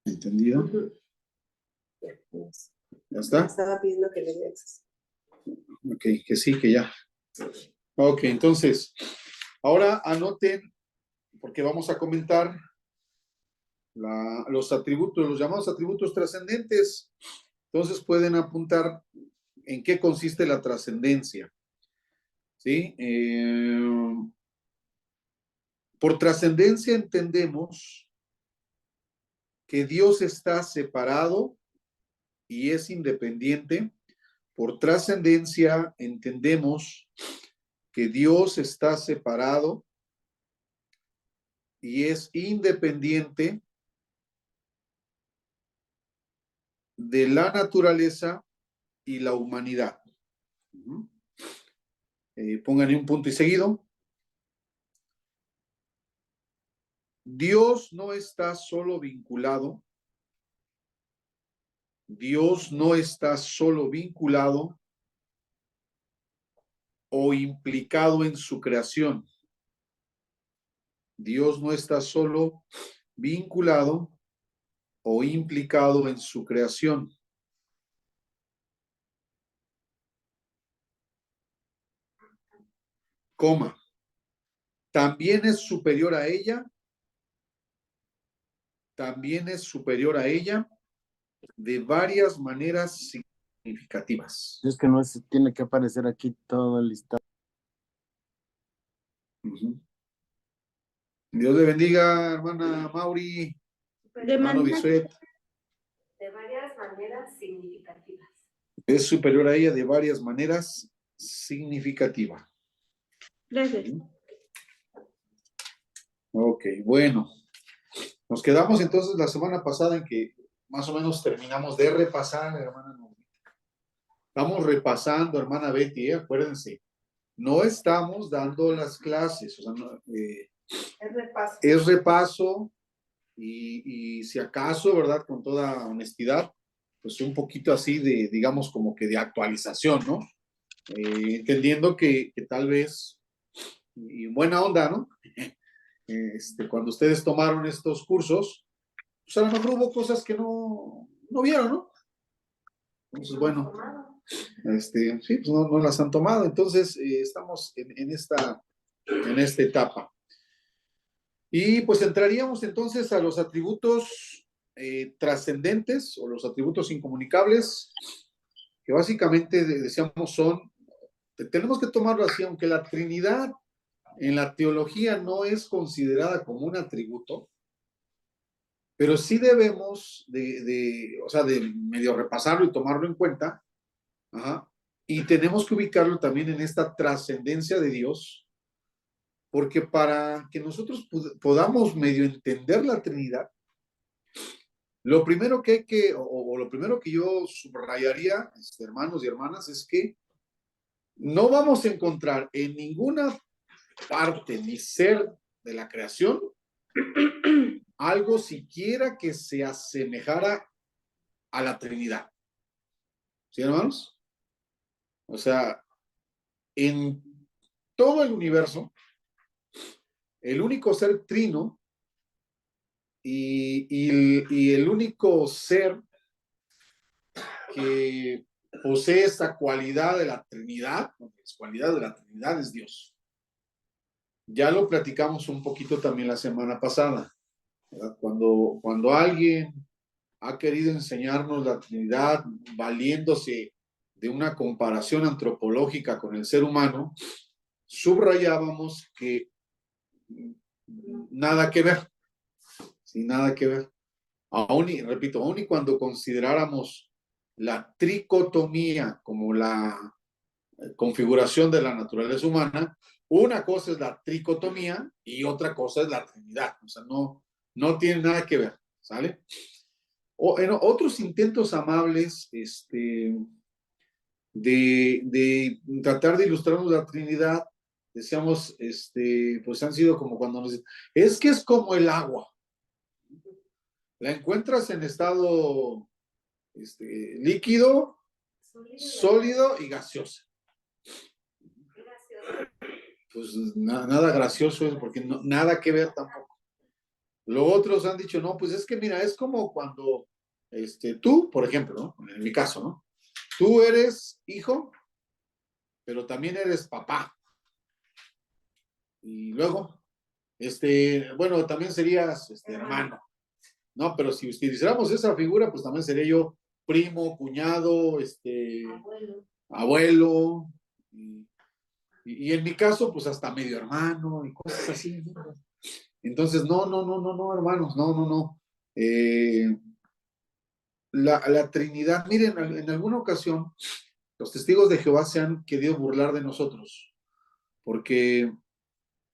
¿Entendido? Ujú. ¿Ya está? Estaba pidiendo que le dé acceso. Ok, que sí, que ya. Ok, entonces, ahora anoten, porque vamos a comentar los atributos, los llamados atributos trascendentes. Entonces pueden apuntar en qué consiste la trascendencia. ¿Sí? Por trascendencia entendemos que Dios está separado y es independiente. Por trascendencia entendemos que Dios está separado y es independiente de la naturaleza y la humanidad. Pongan un punto y seguido. Dios no está solo vinculado. Dios no está solo vinculado o implicado en su creación. Dios no está solo vinculado o implicado en su creación. Coma. También es superior a ella. También es superior a ella de varias maneras significativas. Es que no tiene que aparecer aquí todo el listado. Dios le bendiga, hermana Mauri, hermano Bisuet. De varias maneras significativas. Es superior a ella de varias maneras significativas. Gracias. Ok, bueno. Nos quedamos entonces la semana pasada en que más o menos terminamos de repasar, hermana Mauri. Estamos repasando, hermana Betty, acuérdense. No estamos dando las clases, o sea, Es repaso. Es repaso y si acaso, ¿verdad? Con toda honestidad, pues un poquito así de, digamos, como que de actualización, ¿no? Entendiendo que tal vez, y buena onda, ¿no? Cuando ustedes tomaron estos cursos, pues a lo mejor hubo cosas que no vieron, ¿no? Entonces, bueno, sí, pues no las han tomado. Entonces, estamos en esta etapa. Y pues entraríamos entonces a los atributos trascendentes o los atributos incomunicables, que básicamente decíamos tenemos que tomarlo así, aunque la Trinidad en la teología no es considerada como un atributo, pero sí debemos o sea, de medio repasarlo y tomarlo en cuenta, y tenemos que ubicarlo también en esta trascendencia de Dios, porque para que nosotros podamos medio entender la Trinidad, lo primero que hay que, o lo primero que yo subrayaría, hermanos y hermanas, es que no vamos a encontrar en ninguna parte ni ser de la creación algo siquiera que se asemejara a la Trinidad. ¿Sí, hermanos? O sea, en todo el universo, el único ser trino y el único ser que posee esta cualidad de la Trinidad, la cualidad de la Trinidad es Dios. Ya lo platicamos un poquito también la semana pasada, ¿verdad? Cuando alguien ha querido enseñarnos la Trinidad valiéndose de una comparación antropológica con el ser humano, subrayábamos que nada que ver, sin nada que ver. Aún y cuando consideráramos la tricotomía como la configuración de la naturaleza humana, una cosa es la tricotomía y otra cosa es la Trinidad. O sea, no tiene nada que ver, ¿sale? En otros intentos amables de tratar de ilustrarnos la Trinidad, decíamos, pues han sido como cuando nos dicen, es que es como el agua. La encuentras en estado líquido, sólido y gaseoso. Pues nada gracioso es porque nada que ver tampoco. Los otros han dicho, no, pues es que mira, es como cuando tú, por ejemplo, ¿no? En mi caso, ¿no? Tú eres hijo, pero también eres papá. Y luego, bueno, también serías hermano, ¿no? Pero si utilizáramos esa figura, pues también sería yo primo, cuñado, abuelo, y en mi caso, pues hasta medio hermano y cosas así, ¿no? Entonces, no, hermanos, no. Eh, la Trinidad, miren, en alguna ocasión, los testigos de Jehová se han querido burlar de nosotros, porque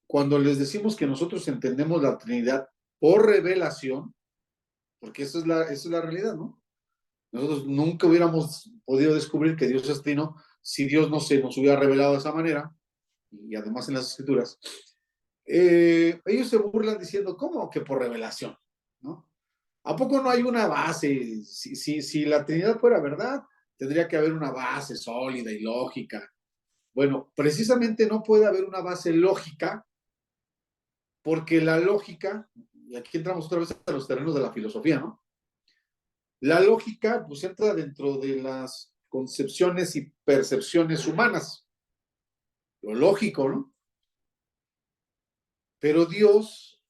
cuando les decimos que nosotros entendemos la Trinidad por revelación, porque esa es la realidad, ¿no? Nosotros nunca hubiéramos podido descubrir que Dios es trino si Dios no se nos hubiera revelado de esa manera, y además en las escrituras. Ellos se burlan diciendo, ¿cómo que por revelación? ¿No? ¿A poco no hay una base? Si la Trinidad fuera verdad, tendría que haber una base sólida y lógica. Bueno, precisamente no puede haber una base lógica, porque la lógica, y aquí entramos otra vez a los terrenos de la filosofía, ¿no? La lógica, pues entra dentro de las concepciones y percepciones humanas, lo lógico, ¿no? Pero Dios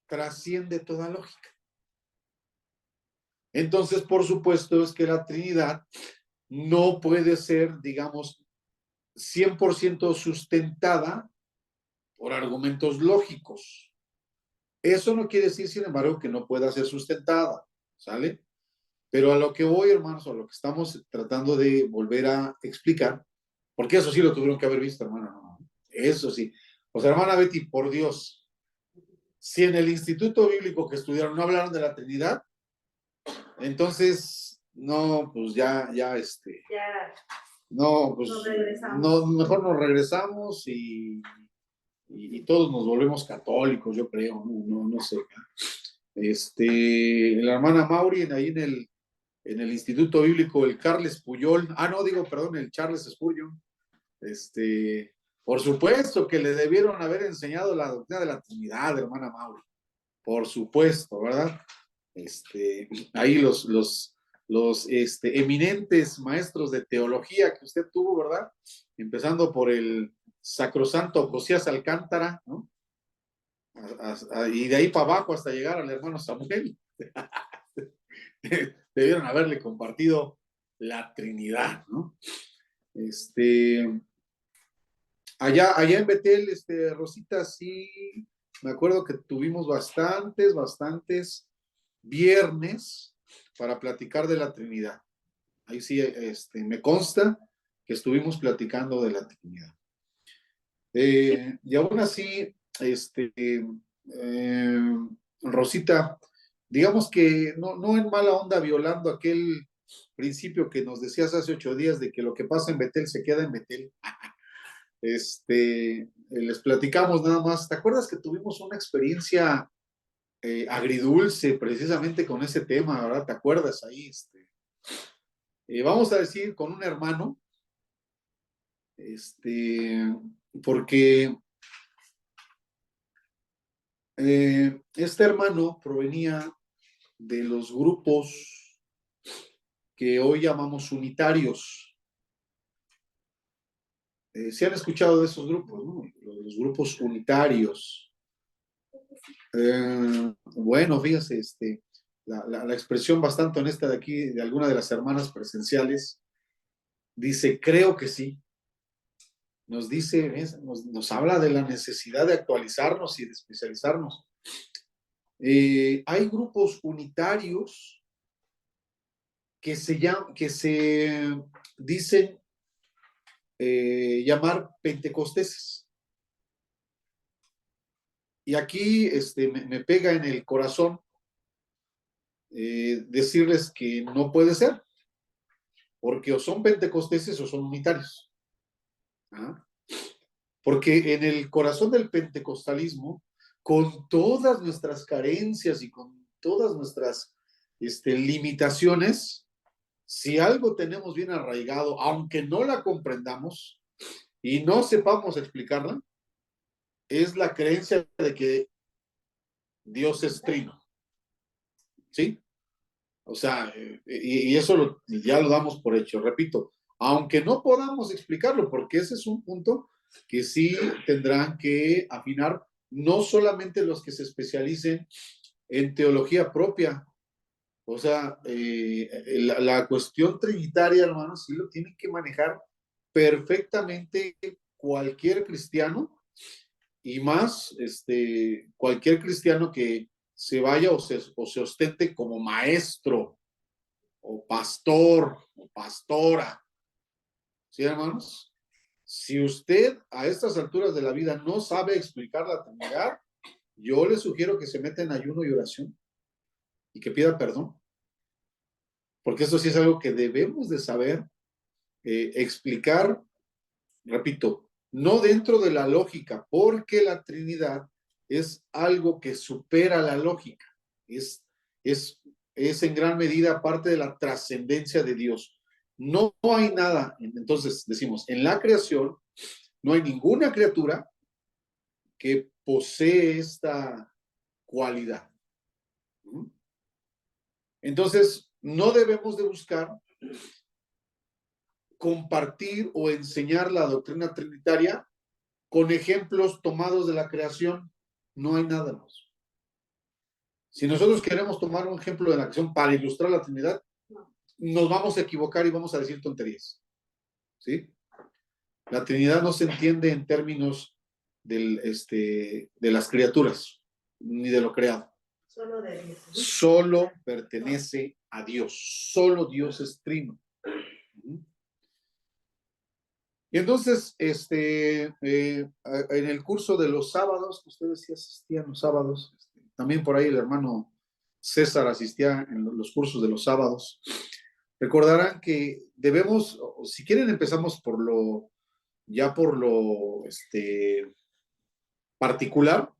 trasciende toda lógica. Entonces, por supuesto, es que la Trinidad no puede ser, digamos, 100% sustentada por argumentos lógicos. Eso no quiere decir, sin embargo, que no pueda ser sustentada, ¿sale? Pero a lo que voy, hermanos, a lo que estamos tratando de volver a explicar, porque eso sí lo tuvieron que haber visto, hermano, no, eso sí. O sea, hermana Betty, por Dios, si en el instituto bíblico que estudiaron no hablaron de la Trinidad, entonces, no, pues no, pues, no, mejor nos regresamos y todos nos volvemos católicos, yo creo, no sé. La hermana Maureen ahí en el Instituto Bíblico, el Carles Puyol, no, digo, perdón, el Charles Spurgeon, por supuesto que le debieron haber enseñado la doctrina de la Trinidad, hermana Maureen, por supuesto, ¿verdad? Ahí los eminentes maestros de teología que usted tuvo, ¿verdad? Empezando por el sacrosanto Josías Alcántara, ¿no? Y de ahí para abajo hasta llegar al hermano Samuel. Debieron haberle compartido la Trinidad, ¿no? Allá en Betel, Rosita, sí, me acuerdo que tuvimos bastantes viernes para platicar de la Trinidad. Ahí sí, me consta que estuvimos platicando de la Trinidad. Y aún así, Rosita, digamos que no en mala onda, violando aquel principio que nos decías hace 8 días de que lo que pasa en Betel se queda en Betel. Les platicamos nada más. ¿Te acuerdas que tuvimos una experiencia agridulce precisamente con ese tema, ¿verdad? ¿Te acuerdas ahí? Vamos a decir con un hermano, porque este hermano provenía de los grupos que hoy llamamos unitarios. ¿Se han escuchado de esos grupos, no? Los grupos unitarios. Bueno, fíjese, la expresión bastante honesta de aquí, de alguna de las hermanas presenciales, dice, creo que sí. Nos dice, nos habla de la necesidad de actualizarnos y de especializarnos. Hay grupos unitarios que se dicen llamar pentecosteses. Y aquí me pega en el corazón decirles que no puede ser, porque o son pentecosteses o son unitarios. ¿Ah? Porque en el corazón del pentecostalismo, con todas nuestras carencias y con todas nuestras limitaciones, si algo tenemos bien arraigado, aunque no la comprendamos y no sepamos explicarla, es la creencia de que Dios es trino. ¿Sí? O sea, y eso ya lo damos por hecho. Repito, aunque no podamos explicarlo, porque ese es un punto que sí tendrán que afinar, no solamente los que se especialicen en teología propia. O sea, la cuestión trinitaria, hermanos, sí lo tienen que manejar perfectamente cualquier cristiano y más cualquier cristiano que se vaya o se ostente como maestro o pastor o pastora. ¿Sí, hermanos? Si usted a estas alturas de la vida no sabe explicar la Trinidad, yo le sugiero que se meta en ayuno y oración y que pida perdón, porque eso sí es algo que debemos de saber explicar, repito, no dentro de la lógica, porque la Trinidad es algo que supera la lógica, es, es, es en gran medida parte de la trascendencia de Dios. No hay nada, entonces decimos, en la creación no hay ninguna criatura que posee esta cualidad. Entonces, no debemos de buscar compartir o enseñar la doctrina trinitaria con ejemplos tomados de la creación. No hay nada más. Si nosotros queremos tomar un ejemplo de la creación para ilustrar la Trinidad, nos vamos a equivocar y vamos a decir tonterías. ¿Sí? La Trinidad no se entiende en términos de las criaturas, ni de lo creado. Solo de Dios. Solo pertenece a Dios. Solo Dios es trino. Y entonces, en el curso de los sábados, ustedes sí asistían los sábados, también por ahí el hermano César asistía en los cursos de los sábados. Recordarán que debemos, si quieren empezamos por lo particular,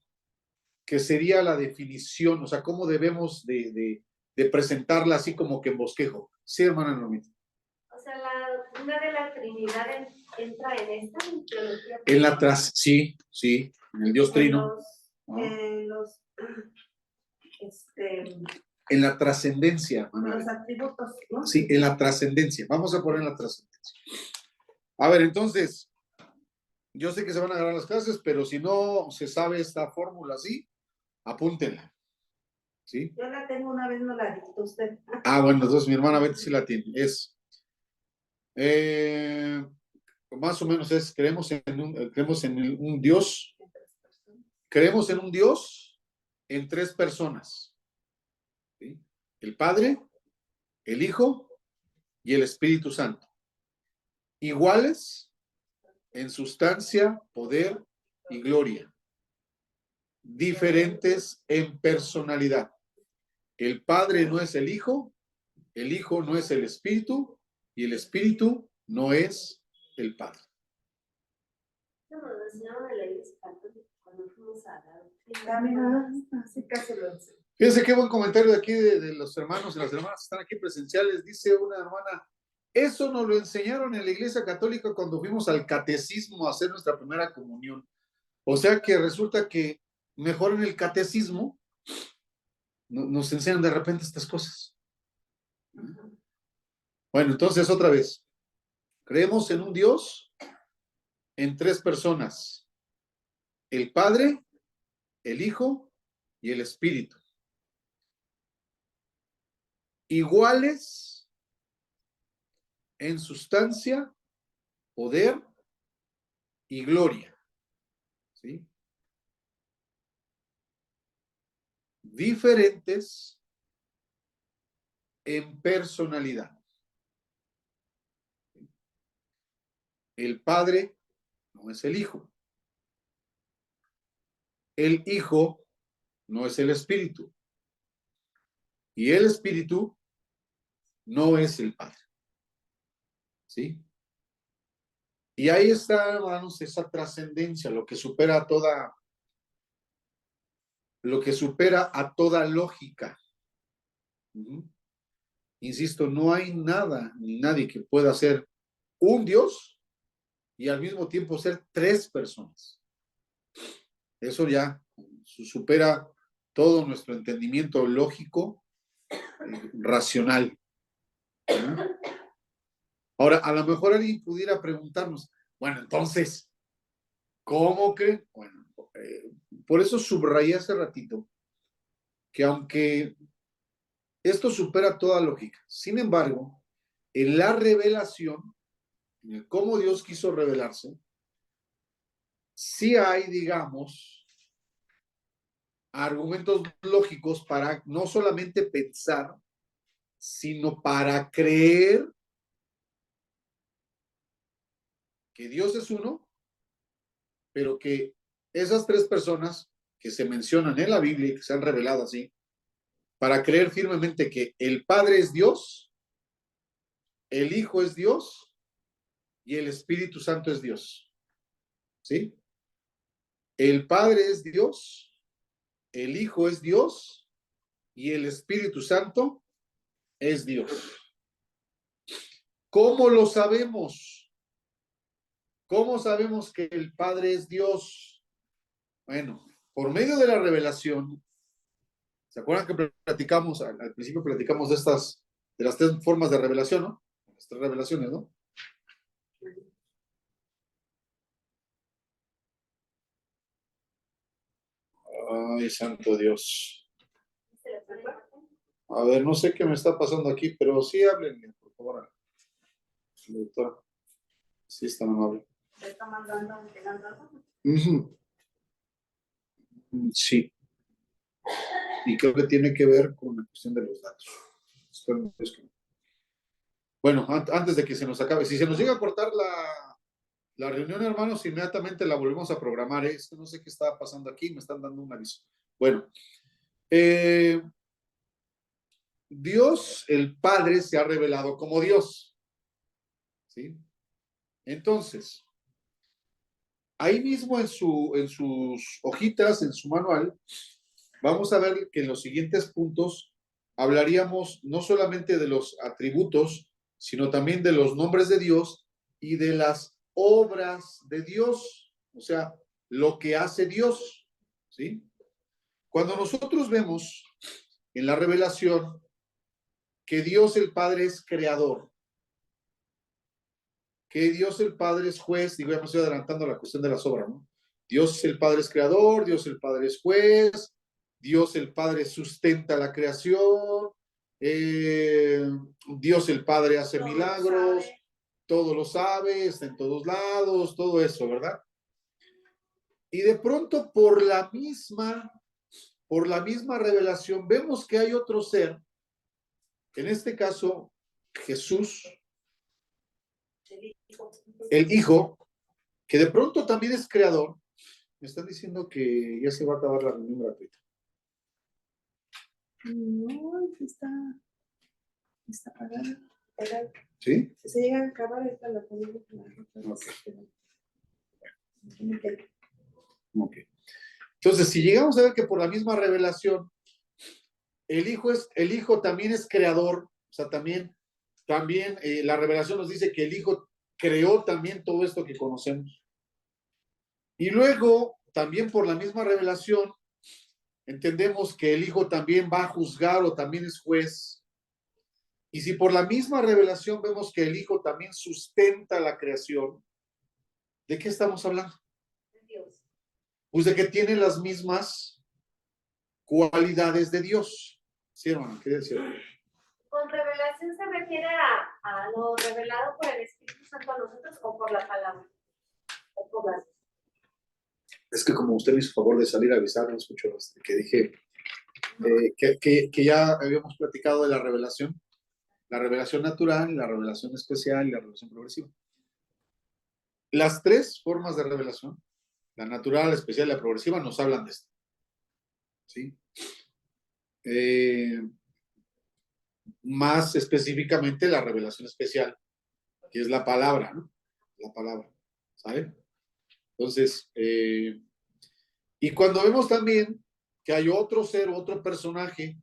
que sería la definición, o sea, cómo debemos de presentarla así como que en bosquejo. Sí, hermana Normita. O sea, la doctrina de la Trinidad entra en esta teología. En la sí, en el Dios Trino. En la trascendencia. Los atributos, ¿no? Sí, en la trascendencia. Vamos a poner la trascendencia. A ver, entonces, yo sé que se van a agarrar las clases, pero si no se sabe esta fórmula así, apúntenla. ¿Sí? Yo la tengo, una vez no la dictó usted. Ah, bueno, entonces mi hermana Betty sí la tiene. Es, más o menos es, creemos en un Dios, creemos en un Dios en tres personas. ¿Sí? El Padre, el Hijo y el Espíritu Santo. Iguales en sustancia, poder y gloria. Diferentes en personalidad. El Padre no es el Hijo no es el Espíritu y el Espíritu no es el Padre. Fíjense qué buen comentario de aquí de los hermanos y las hermanas que están aquí presenciales. Dice una hermana, eso nos lo enseñaron en la Iglesia Católica cuando fuimos al catecismo a hacer nuestra primera comunión. O sea que resulta que mejor en el catecismo nos enseñan de repente estas cosas. Bueno, entonces otra vez, creemos en un Dios en tres personas, el Padre, el Hijo y el Espíritu. Iguales en sustancia, poder y gloria. ¿Sí? Diferentes en personalidad. El Padre no es el Hijo. El Hijo no es el Espíritu. Y el Espíritu no es el Padre. ¿Sí? Y ahí está, hermanos, esa trascendencia, lo que supera a toda lógica. Insisto, no hay nada ni nadie que pueda ser un Dios y al mismo tiempo ser tres personas. Eso ya supera todo nuestro entendimiento lógico, racional. ¿No? Ahora, a lo mejor alguien pudiera preguntarnos, bueno, entonces, ¿cómo que? Bueno, por eso subrayé hace ratito que aunque esto supera toda lógica, sin embargo, en la revelación, en el cómo Dios quiso revelarse, sí hay, digamos, argumentos lógicos para no solamente pensar, sino para creer que Dios es uno, pero que esas tres personas que se mencionan en la Biblia y que se han revelado así, para creer firmemente que el Padre es Dios, el Hijo es Dios y el Espíritu Santo es Dios. ¿Sí? El Padre es Dios, el Hijo es Dios y el Espíritu Santo es Dios. ¿Cómo lo sabemos? ¿Cómo sabemos que el Padre es Dios? Bueno, por medio de la revelación. ¿Se acuerdan que platicamos, al principio platicamos de las tres formas de revelación, ¿no? Las tres revelaciones, ¿no? Ay, santo Dios. A ver, no sé qué me está pasando aquí, pero sí háblenme, por favor, doctora. Sí, está amable. ¿Te está mandando algo? Sí, y creo que tiene que ver con la cuestión de los datos. Espero que no. Bueno, antes de que se nos acabe, si se nos llega a cortar la reunión, hermanos, inmediatamente la volvemos a programar. Es que no sé qué está pasando aquí, me están dando un aviso. Bueno, Dios, el Padre, se ha revelado como Dios. ¿Sí? Entonces, ahí mismo en sus hojitas, en su manual, vamos a ver que en los siguientes puntos hablaríamos no solamente de los atributos, sino también de los nombres de Dios y de las obras de Dios, o sea, lo que hace Dios. ¿Sí? Cuando nosotros vemos en la revelación que Dios el Padre es creador, que Dios el Padre es juez, digo, ya me estoy adelantando la cuestión de las obras, ¿no? Dios el Padre es creador, Dios el Padre es juez, Dios el Padre sustenta la creación, Dios el Padre hace todo milagros, todo lo sabe, está en todos lados, todo eso, ¿verdad? Y de pronto por la misma revelación vemos que hay otro ser, en este caso Jesús, el Hijo, que de pronto también es creador. Me están diciendo que ya se va a acabar la reunión gratuita. No, está pagada. ¿Sí? Si se llega a acabar, esta la ponemos en la ruta. Ok. Entonces, si llegamos a ver que por la misma revelación, el Hijo también es creador, o sea, también la revelación nos dice que el Hijo creó también todo esto que conocemos. Y luego, también por la misma revelación, entendemos que el Hijo también va a juzgar o también es juez. Y si por la misma revelación vemos que el Hijo también sustenta la creación, ¿de qué estamos hablando? De Dios. Pues de que tiene las mismas cualidades de Dios. Sí, hermano, ¿qué decir? ¿Con revelación se refiere a lo revelado por el Espíritu Santo a nosotros o por la palabra? ¿O por las... Es que como usted me hizo favor de salir a avisar, no escucho que dije que ya habíamos platicado de la revelación natural, la revelación especial y la revelación progresiva. Las tres formas de revelación, la natural, la especial y la progresiva, nos hablan de esto. ¿Sí? Más específicamente la revelación especial, que es la palabra, ¿no? La palabra, ¿sabe? Entonces, y cuando vemos también que hay otro ser, otro personaje,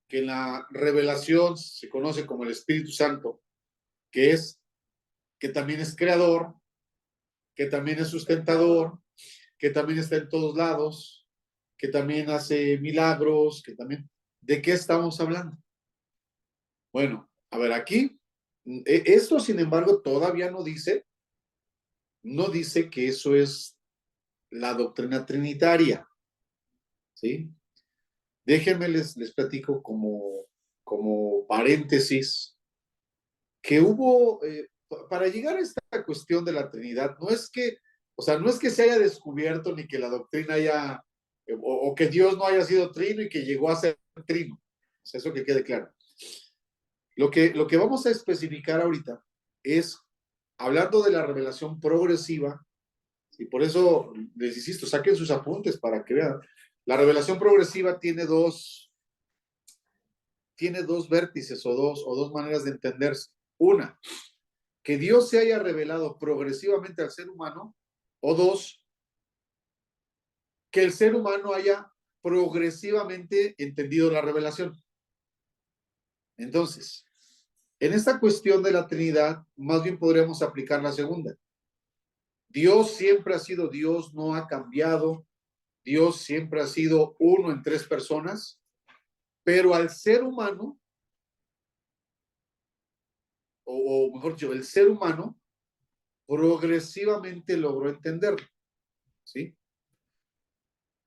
que en la revelación se conoce como el Espíritu Santo, que también es creador, que también es sustentador, que también está en todos lados, que también hace milagros, que también... ¿De qué estamos hablando? Bueno, a ver, aquí, esto sin embargo todavía no dice que eso es la doctrina trinitaria, ¿sí? Déjenme les platico como paréntesis que hubo, para llegar a esta cuestión de la Trinidad, no es que, o sea, no es que se haya descubierto ni que la doctrina haya, o que Dios no haya sido trino y que llegó a ser trino. O sea, eso que quede claro. Lo que vamos a especificar ahorita es, hablando de la revelación progresiva, y por eso les insisto, saquen sus apuntes para que vean. La revelación progresiva tiene dos vértices o dos maneras de entenderse. Una, que Dios se haya revelado progresivamente al ser humano, o dos, que el ser humano haya progresivamente entendido la revelación. Entonces, en esta cuestión de la Trinidad, más bien podríamos aplicar la segunda. Dios siempre ha sido Dios, no ha cambiado. Dios siempre ha sido uno en tres personas, pero al ser humano, o mejor dicho, el ser humano progresivamente logró entenderlo, ¿sí?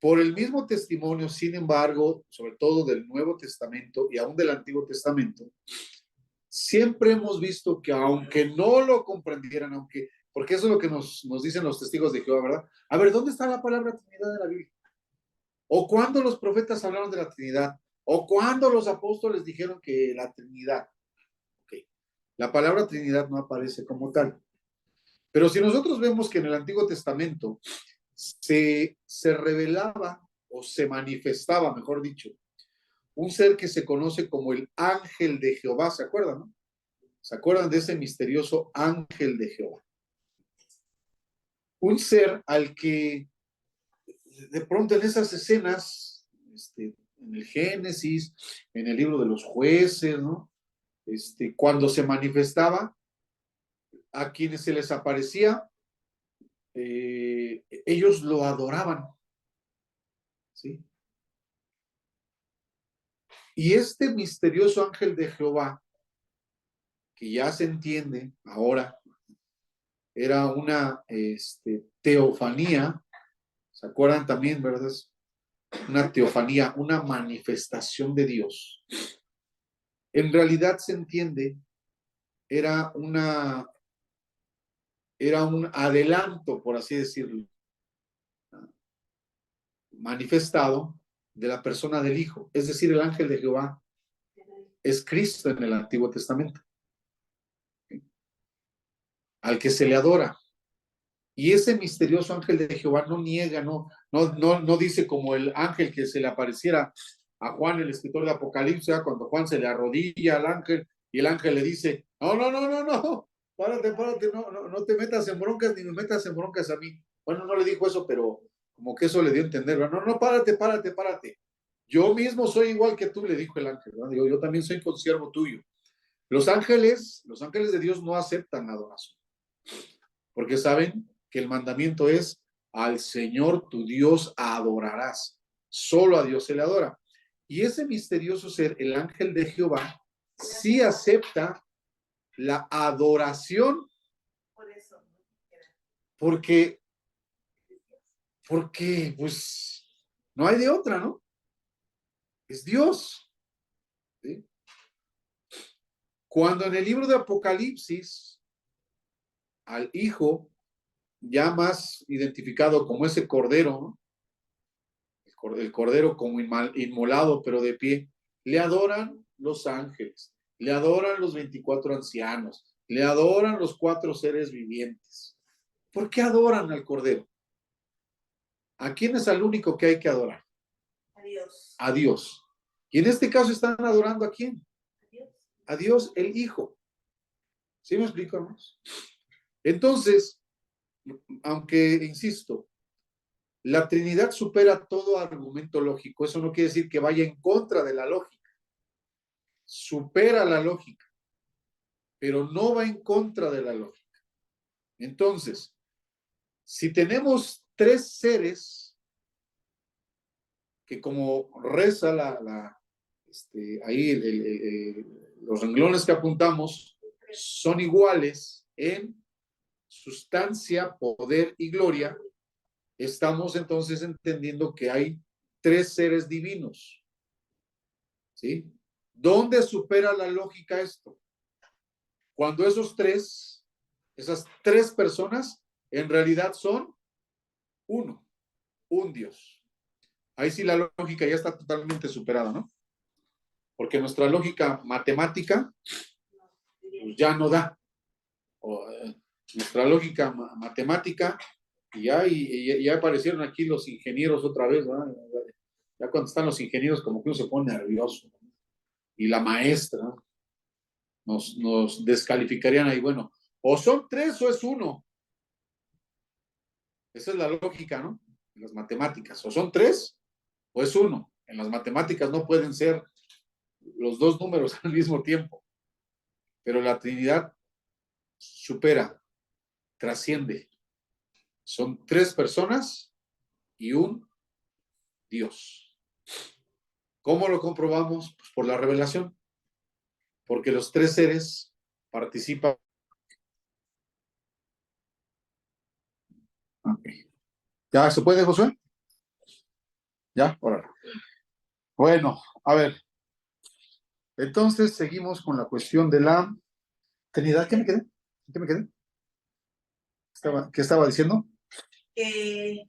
Por el mismo testimonio, sin embargo, sobre todo del Nuevo Testamento y aún del Antiguo Testamento, siempre hemos visto que aunque no lo comprendieran, porque eso es lo que nos dicen los testigos de Jehová, ¿verdad? A ver, ¿dónde está la palabra Trinidad de la Biblia? ¿O cuándo los profetas hablaron de la Trinidad? ¿O cuándo los apóstoles dijeron que la Trinidad? Okay. La palabra Trinidad no aparece como tal. Pero si nosotros vemos que en el Antiguo Testamento se revelaba o se manifestaba, mejor dicho, un ser que se conoce como el ángel de Jehová, ¿se acuerdan? No? ¿Se acuerdan de ese misterioso ángel de Jehová? Un ser al que de pronto en esas escenas, en el Génesis, en el libro de los jueces, ¿no? Cuando se manifestaba, a quienes se les aparecía, ellos lo adoraban, ¿sí? Y este misterioso ángel de Jehová, que ya se entiende ahora, era una teofanía, ¿se acuerdan también, verdad? Una teofanía, una manifestación de Dios. En realidad se entiende, era un adelanto, por así decirlo, manifestado de la persona del Hijo, es decir, el ángel de Jehová es Cristo en el Antiguo Testamento, al que se le adora. Y ese misterioso ángel de Jehová no niega, no dice como el ángel que se le apareciera a Juan, el escritor de Apocalipsis, cuando Juan se le arrodilla al ángel y el ángel le dice, no, párate, no te metas en broncas ni me metas en broncas a mí. Bueno, no le dijo eso, pero como que eso le dio a entender, no, párate. Yo mismo soy igual que tú, le dijo el ángel, ¿verdad? Digo, yo también soy consiervo tuyo. Los ángeles de Dios no aceptan adoración, porque saben que el mandamiento es al Señor tu Dios adorarás. Solo a Dios se le adora. Y ese misterioso ser, el ángel de Jehová, sí acepta la adoración. Por eso. Porque pues no hay de otra, ¿no? Es Dios. ¿Sí? Cuando en el libro de Apocalipsis al Hijo, ya más identificado como ese cordero, ¿no? El cordero como inmolado, pero de pie, le adoran los ángeles, le adoran los 24 ancianos, le adoran los 4 seres vivientes. ¿Por qué adoran al cordero? ¿A quién es el único que hay que adorar? A Dios. A Dios. Y en este caso están adorando ¿a quién? A Dios. A Dios el Hijo. ¿Sí me explico, hermanos? Entonces, aunque, insisto, la Trinidad supera todo argumento lógico, eso no quiere decir que vaya en contra de la lógica. Supera la lógica, pero no va en contra de la lógica. Entonces, si tenemos 3 seres que como reza ahí los renglones que apuntamos son iguales en sustancia, poder y gloria, estamos entonces entendiendo que hay tres seres divinos. ¿Sí? ¿Dónde supera la lógica esto? Cuando esas tres personas, en realidad son uno, un Dios. Ahí sí la lógica ya está totalmente superada, ¿no? Porque nuestra lógica matemática pues, ya no da. Nuestra lógica matemática, ya aparecieron aquí los ingenieros otra vez, ¿verdad? Ya cuando están los ingenieros como que uno se pone nervioso. Y la maestra nos descalificarían ahí, bueno, o son tres o es uno. Esa es la lógica, ¿no? En las matemáticas, o son tres o es uno. En las matemáticas no pueden ser los dos números al mismo tiempo, pero la Trinidad supera, trasciende. Son tres personas y un Dios. ¿Cómo lo comprobamos? Pues por la revelación, porque los tres seres participan. Okay. ¿Ya se puede, Josué? ¿Ya? Órale. Bueno, a ver. Entonces seguimos con la cuestión de la Trinidad. ¿Qué me quedé? ¿Qué me quedé? ¿Qué estaba diciendo? Que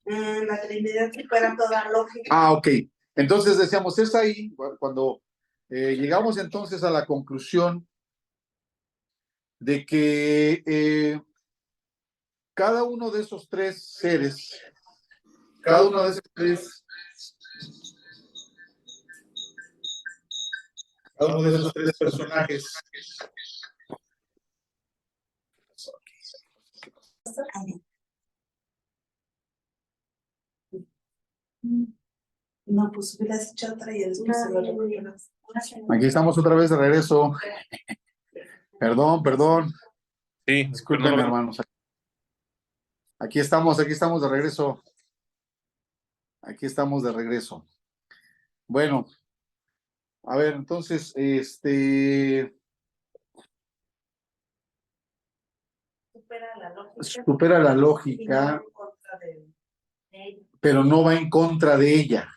la Trinidad supera toda lógica. Ah, ok. Entonces decíamos, es ahí cuando llegamos entonces a la conclusión de que cada uno de esos tres seres, cada uno de esos tres personajes No, pues hubieras hecho otra y después se lo recuperas. Aquí estamos otra vez de regreso. Perdón. Sí, Disculpen, hermanos. Aquí estamos de regreso. Aquí estamos de regreso. Bueno, a ver, entonces, supera la lógica, pero no va en contra de ella.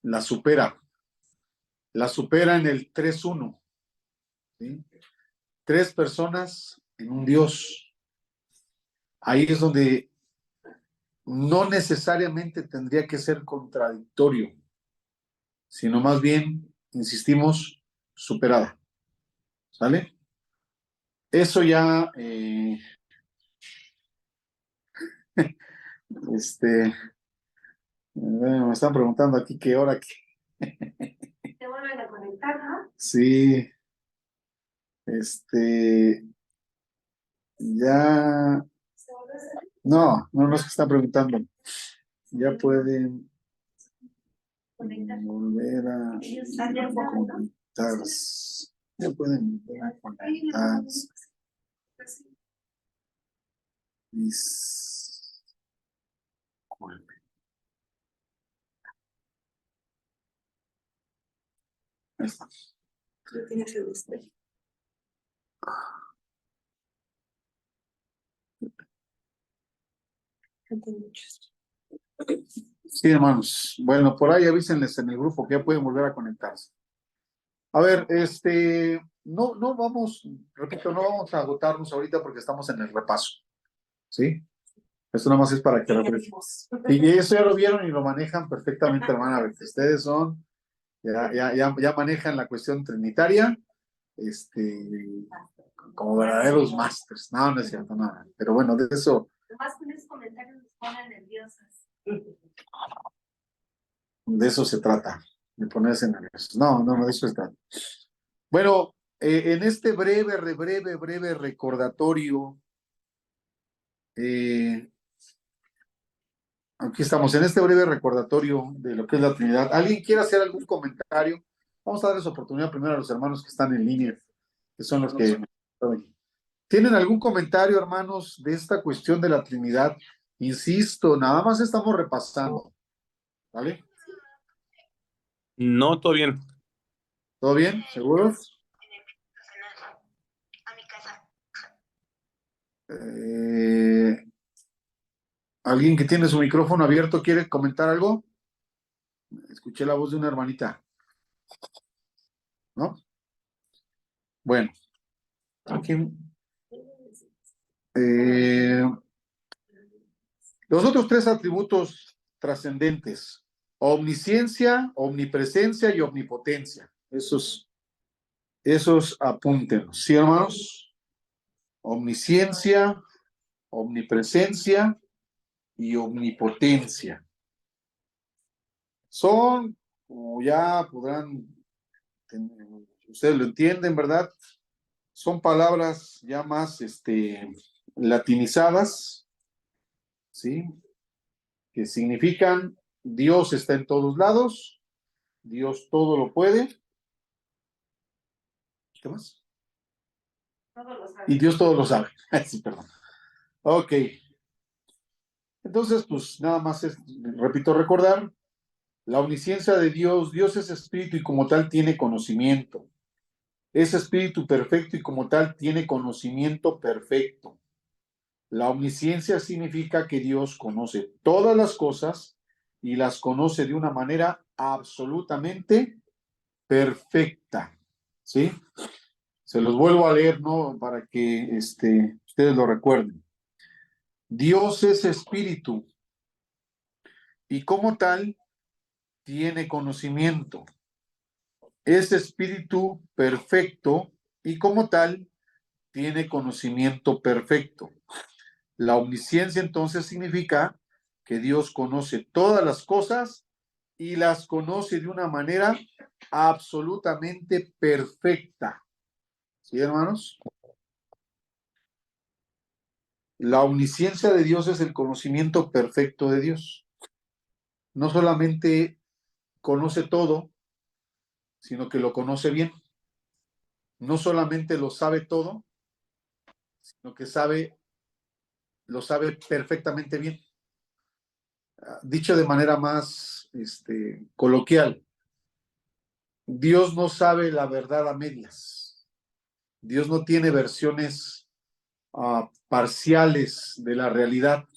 La supera en el 3-1. ¿Sí? Tres personas en un Dios. Ahí es donde no necesariamente tendría que ser contradictorio, sino más bien, insistimos, superada. ¿Sale? Eso ya, me están preguntando aquí qué hora. Te vuelven a conectar, ¿no? Sí, ya, no es que están preguntando. Ya pueden volver a conectarse. Ya pueden volver a conectarse. Disculpe. Ahí está. Tienes el espejo. Sí, hermanos. Bueno, por ahí avísenles en el grupo que ya pueden volver a conectarse. A ver, no vamos, repito, no vamos a agotarnos ahorita porque estamos en el repaso. ¿Sí? Esto nada más es para que lo vean. Y eso ya lo vieron y lo manejan perfectamente, hermana. Ustedes son, ya manejan la cuestión trinitaria, como verdaderos másters. No, no es cierto, nada. Pero bueno, de eso. Además, con esos comentarios nos ponen nerviosas. De eso se trata, de ponerse nerviosos. No, de eso se trata. Bueno, en este breve recordatorio, aquí estamos, en este breve recordatorio de lo que es la Trinidad. ¿Alguien quiere hacer algún comentario? Vamos a darles oportunidad primero a los hermanos que están en línea, que son los que... ¿Tienen algún comentario, hermanos, de esta cuestión de la Trinidad? Insisto, nada más estamos repasando. ¿Vale? No, todo bien. ¿Todo bien? ¿Seguros? Eh, ¿Alguien que tiene su micrófono abierto quiere comentar algo? Escuché la voz de una hermanita, ¿no? Bueno, aquí, eh, los otros tres atributos trascendentes: omnisciencia, omnipresencia y omnipotencia. Esos apúntenlos, ¿sí, hermanos? Omnisciencia, omnipresencia y omnipotencia. Son, como ya podrán, ustedes lo entienden, ¿verdad? Son palabras ya más latinizadas, ¿sí? Que significan Dios está en todos lados, Dios todo lo puede. ¿Qué más? Todo lo sabe. Y Dios todo lo sabe. Sí, perdón. Ok. Entonces, pues nada más es, repito, recordar la omnisciencia de Dios. Dios es espíritu y como tal tiene conocimiento. Es espíritu perfecto y como tal tiene conocimiento perfecto. La omnisciencia significa que Dios conoce todas las cosas y las conoce de una manera absolutamente perfecta. ¿Sí? Se los vuelvo a leer, ¿no? Para que ustedes lo recuerden. Dios es espíritu y como tal tiene conocimiento. Es espíritu perfecto y como tal tiene conocimiento perfecto. La omnisciencia entonces significa que Dios conoce todas las cosas y las conoce de una manera absolutamente perfecta. ¿Sí, hermanos? La omnisciencia de Dios es el conocimiento perfecto de Dios. No solamente conoce todo, sino que lo conoce bien. No solamente lo sabe todo, sino que lo sabe perfectamente bien. Dicho de manera más coloquial, Dios no sabe la verdad a medias. Dios no tiene versiones parciales de la realidad.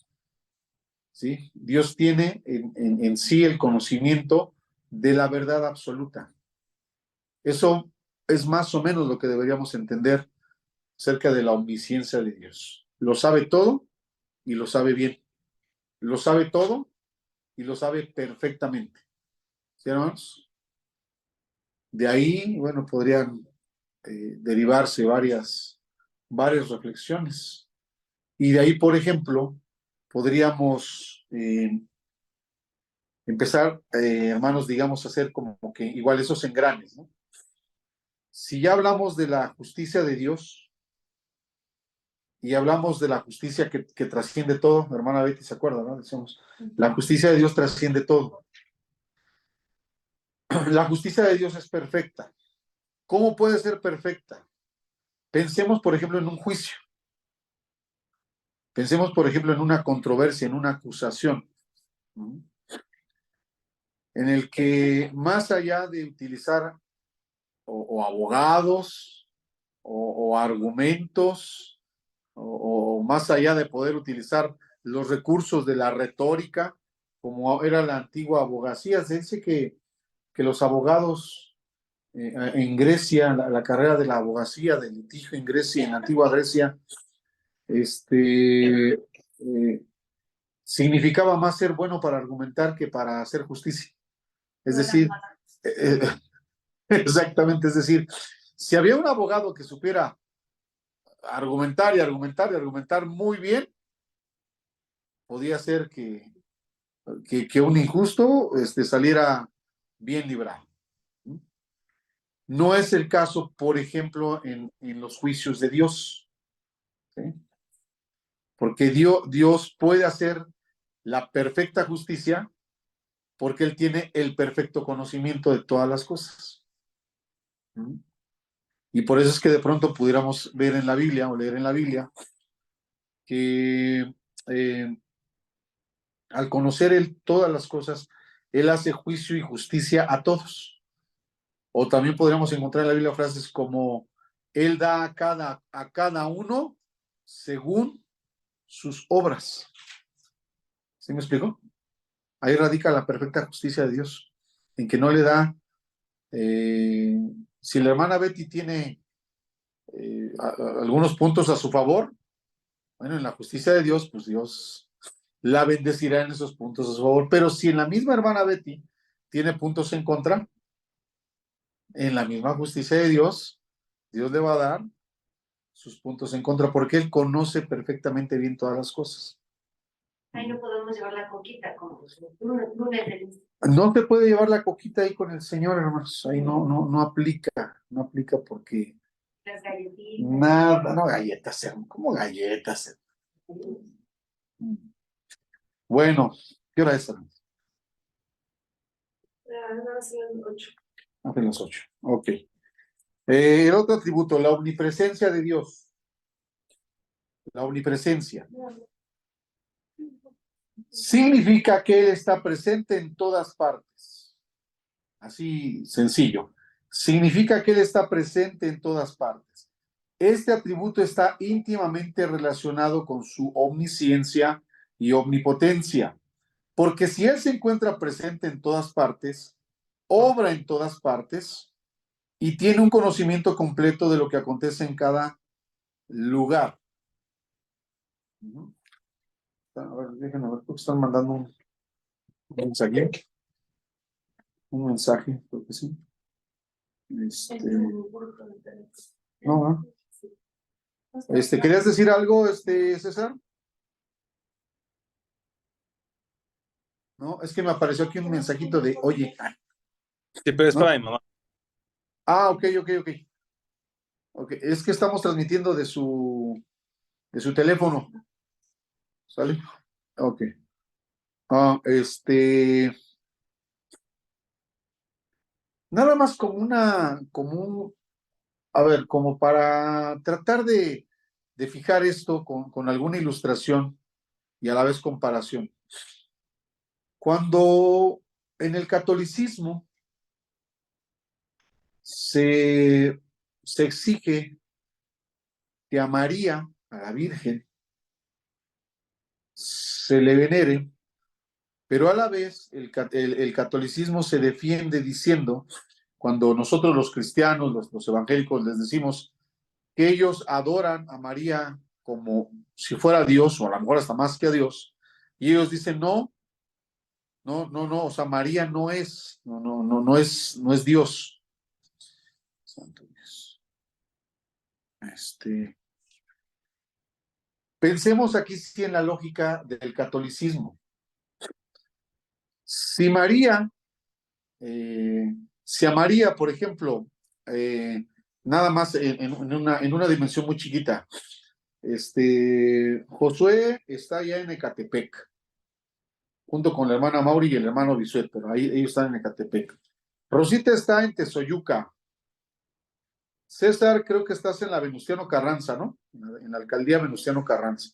¿Sí? Dios tiene en sí el conocimiento de la verdad absoluta. Eso es más o menos lo que deberíamos entender acerca de la omnisciencia de Dios. Lo sabe todo y lo sabe bien. Lo sabe todo y lo sabe perfectamente. ¿Sí, hermanos? De ahí, bueno, podrían derivarse varias reflexiones. Y de ahí, por ejemplo, podríamos empezar, hermanos, digamos, a hacer como que igual esos engranes, ¿no? Si ya hablamos de la justicia de Dios y hablamos de la justicia que trasciende todo, hermana Betty se acuerda, ¿no? Decimos, la justicia de Dios trasciende todo. La justicia de Dios es perfecta. ¿Cómo puede ser perfecta? Pensemos, por ejemplo, en un juicio. Pensemos, por ejemplo, en una controversia, en una acusación, ¿no? En el que más allá de utilizar o abogados o argumentos o más allá de poder utilizar los recursos de la retórica, como era la antigua abogacía, se dice que los abogados en Grecia, la carrera de la abogacía, del litigio en Grecia, en la antigua Grecia, significaba más ser bueno para argumentar que para hacer justicia. Es decir, exactamente, es decir, si había un abogado que supiera argumentar y argumentar y argumentar muy bien, podía ser que un injusto saliera bien librado. No es el caso, por ejemplo, en los juicios de Dios, ¿sí? Porque Dios puede hacer la perfecta justicia porque Él tiene el perfecto conocimiento de todas las cosas. ¿Mm? Y por eso es que de pronto pudiéramos ver en la Biblia o leer en la Biblia que al conocer Él todas las cosas, Él hace juicio y justicia a todos. O también podríamos encontrar en la Biblia frases como Él da a cada uno según sus obras. ¿Sí me explico? Ahí radica la perfecta justicia de Dios, en que no le da, si la hermana Betty tiene algunos puntos a su favor, bueno, en la justicia de Dios, pues Dios la bendecirá en esos puntos a su favor, pero si en la misma hermana Betty tiene puntos en contra, en la misma justicia de Dios, Dios le va a dar sus puntos en contra, porque Él conoce perfectamente bien todas las cosas. Ahí no podemos llevar la coquita como lunes de lista. No te puede llevar la coquita ahí con el Señor, hermanos. Ahí no aplica, no aplica porque Las galletitas. nada, no galletas, ¿cómo galletas? Bueno, ¿qué hora es, hermanos? No, 8. Hace las 8. Ok. El otro atributo, la omnipresencia de Dios. La omnipresencia. Significa que Él está presente en todas partes. Así sencillo. Significa que Él está presente en todas partes. Este atributo está íntimamente relacionado con su omnisciencia y omnipotencia, porque si Él se encuentra presente en todas partes, obra en todas partes y tiene un conocimiento completo de lo que acontece en cada lugar. A ver, déjenme ver, porque están mandando un mensaje. Un mensaje, creo que sí. No, ¿querías decir algo, César? No, es que me apareció aquí un mensajito de, oye. Sí, pero es ¿no? para mi mamá. Ok. Ok, es que estamos transmitiendo de su teléfono. ¿Sale? Ok. Nada más como para tratar de fijar esto con alguna ilustración y a la vez comparación. Cuando en el catolicismo se exige que a María, a la Virgen, se le venere, pero a la vez el catolicismo se defiende diciendo, cuando nosotros los cristianos, los evangélicos, les decimos que ellos adoran a María como si fuera Dios, o a lo mejor hasta más que a Dios, y ellos dicen, no, o sea, María no es Dios. Santo Dios. Pensemos aquí sí en la lógica del catolicismo. Si a María, por ejemplo, nada más en una dimensión muy chiquita, Josué está allá en Ecatepec, junto con la hermana Mauri y el hermano Bisuet, pero ahí ellos están en Ecatepec. Rosita está en Tezoyuca. César, creo que estás en la Venustiano Carranza, ¿no? En la alcaldía Venustiano Carranza.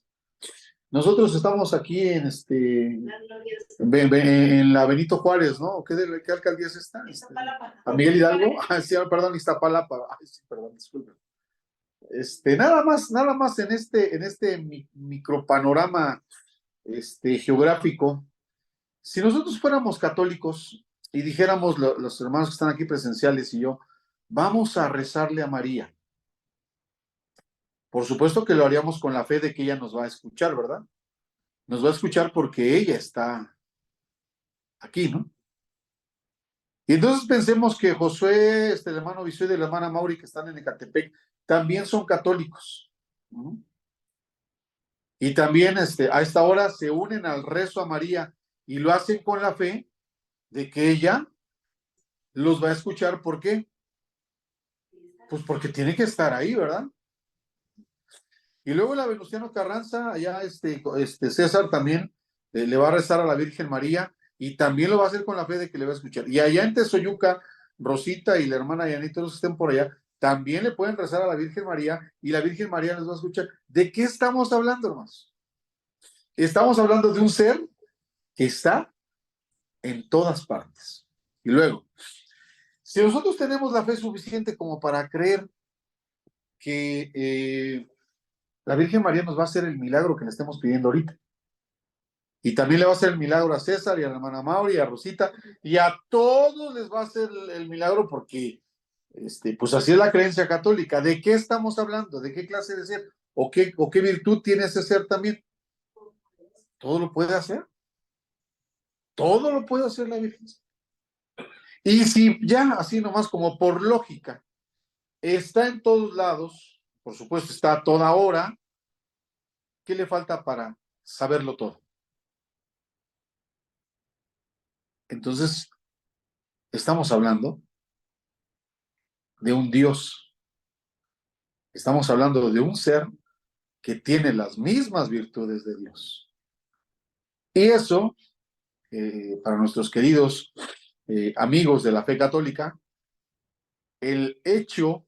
Nosotros estamos aquí en la Benito Juárez, ¿no? ¿Qué alcaldía es esta? ¿A Miguel Hidalgo? Sí, perdón, Iztapalapa. Ay, sí, perdón, disculpen. Nada más en este micropanorama geográfico, si nosotros fuéramos católicos y dijéramos los hermanos que están aquí presenciales y yo, vamos a rezarle a María. Por supuesto que lo haríamos con la fe de que ella nos va a escuchar, ¿verdad? Nos va a escuchar porque ella está aquí, ¿no? Y entonces pensemos que Josué, el hermano Bisué y la hermana Mauri que están en Ecatepec, también son católicos, ¿no? Y también a esta hora se unen al rezo a María y lo hacen con la fe de que ella los va a escuchar. ¿Por qué? Pues porque tiene que estar ahí, ¿verdad? Y luego la Venustiano Carranza, allá César también le va a rezar a la Virgen María y también lo va a hacer con la fe de que le va a escuchar. Y allá en Tezoyuca, Rosita y la hermana Yanita, todos estén por allá, también le pueden rezar a la Virgen María y la Virgen María les va a escuchar. ¿De qué estamos hablando, hermanos? Estamos hablando de un ser que está en todas partes. Y luego, si nosotros tenemos la fe suficiente como para creer que la Virgen María nos va a hacer el milagro que le estemos pidiendo ahorita, y también le va a hacer el milagro a César y a la hermana Mauri y a Rosita, y a todos les va a hacer el milagro porque, pues así es la creencia católica. ¿De qué estamos hablando? ¿De qué clase de ser? ¿O qué virtud tiene ese ser también? Todo lo puede hacer. Todo lo puede hacer la Virgen. Y si ya así nomás como por lógica, está en todos lados, por supuesto está a toda hora, ¿qué le falta para saberlo todo? Entonces, estamos hablando de un Dios, estamos hablando de un ser que tiene las mismas virtudes de Dios. Y eso, para nuestros queridos amigos de la fe católica, el hecho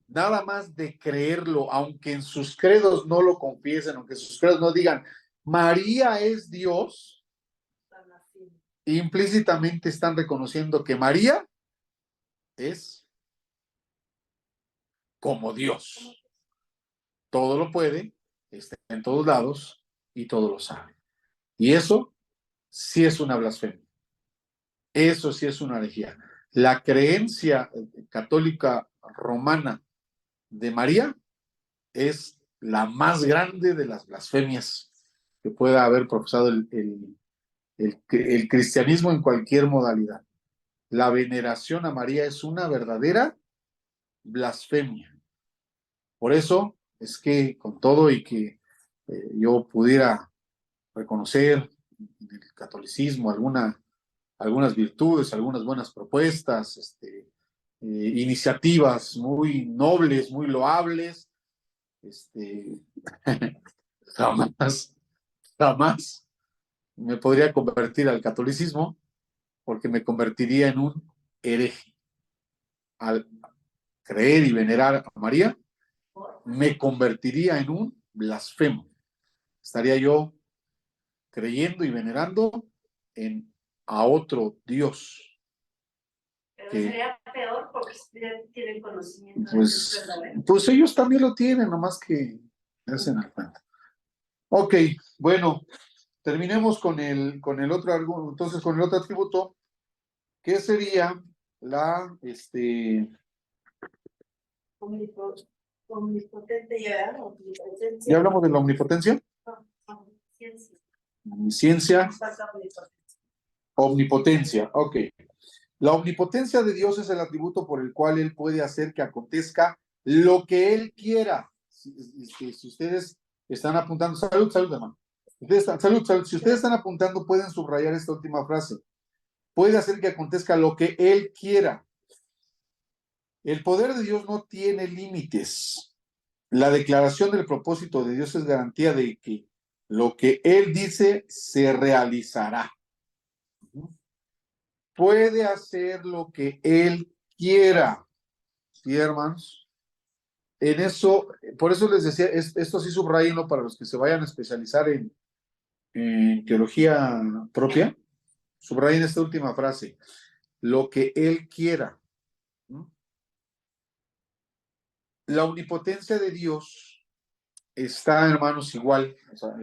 nada más de creerlo, aunque en sus credos no lo confiesen, aunque en sus credos no digan, María es Dios, implícitamente están reconociendo que María es como Dios. Todo lo puede, está en todos lados y todo lo sabe. Y eso sí es una blasfemia. Eso sí es una herejía. La creencia católica romana de María es la más grande de las blasfemias que pueda haber profesado el cristianismo en cualquier modalidad. La veneración a María es una verdadera blasfemia. Por eso es que con todo y que yo pudiera reconocer en el catolicismo algunas virtudes, algunas buenas propuestas, iniciativas muy nobles, muy loables, jamás, jamás me podría convertir al catolicismo porque me convertiría en un hereje. Al creer y venerar a María, me convertiría en un blasfemo. Estaría yo creyendo y venerando a otro Dios. Pero sería peor porque tienen conocimiento. Pues ellos también lo tienen, nomás que hacen el cuento. Ok, bueno, terminemos con el otro argumento, entonces con el otro atributo, que sería la, Omnipotente ya, omnipresencia. ¿ya hablamos de la omnipotencia? Ciencia. Omnisciencia, omnipotencia, ok. La omnipotencia de Dios es el atributo por el cual Él puede hacer que acontezca lo que Él quiera. Si ustedes están apuntando, salud, hermano. Salud. Si ustedes están apuntando, pueden subrayar esta última frase. Puede hacer que acontezca lo que Él quiera. El poder de Dios no tiene límites. La declaración del propósito de Dios es garantía de que lo que Él dice se realizará. Puede hacer lo que Él quiera. ¿Sí, hermanos? En eso, por eso les decía, esto sí subrayenlo para los que se vayan a especializar en teología propia. Subrayen esta última frase. Lo que Él quiera. La omnipotencia de Dios está, hermanos, igual. O sea,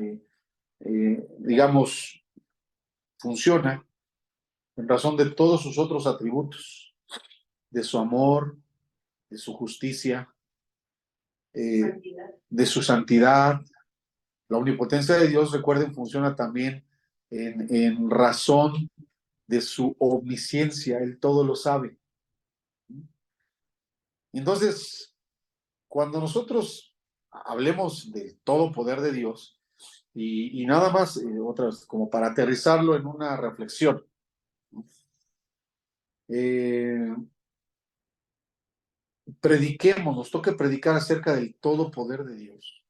digamos, funciona en razón de todos sus otros atributos, de su amor, de su justicia, de su santidad. La omnipotencia de Dios, recuerden, funciona también en razón de su omnisciencia. Él todo lo sabe. Entonces, cuando nosotros hablemos del todo poder de Dios, y nada más, otras, como para aterrizarlo en una reflexión, prediquemos, nos toca predicar acerca del todo poder de Dios.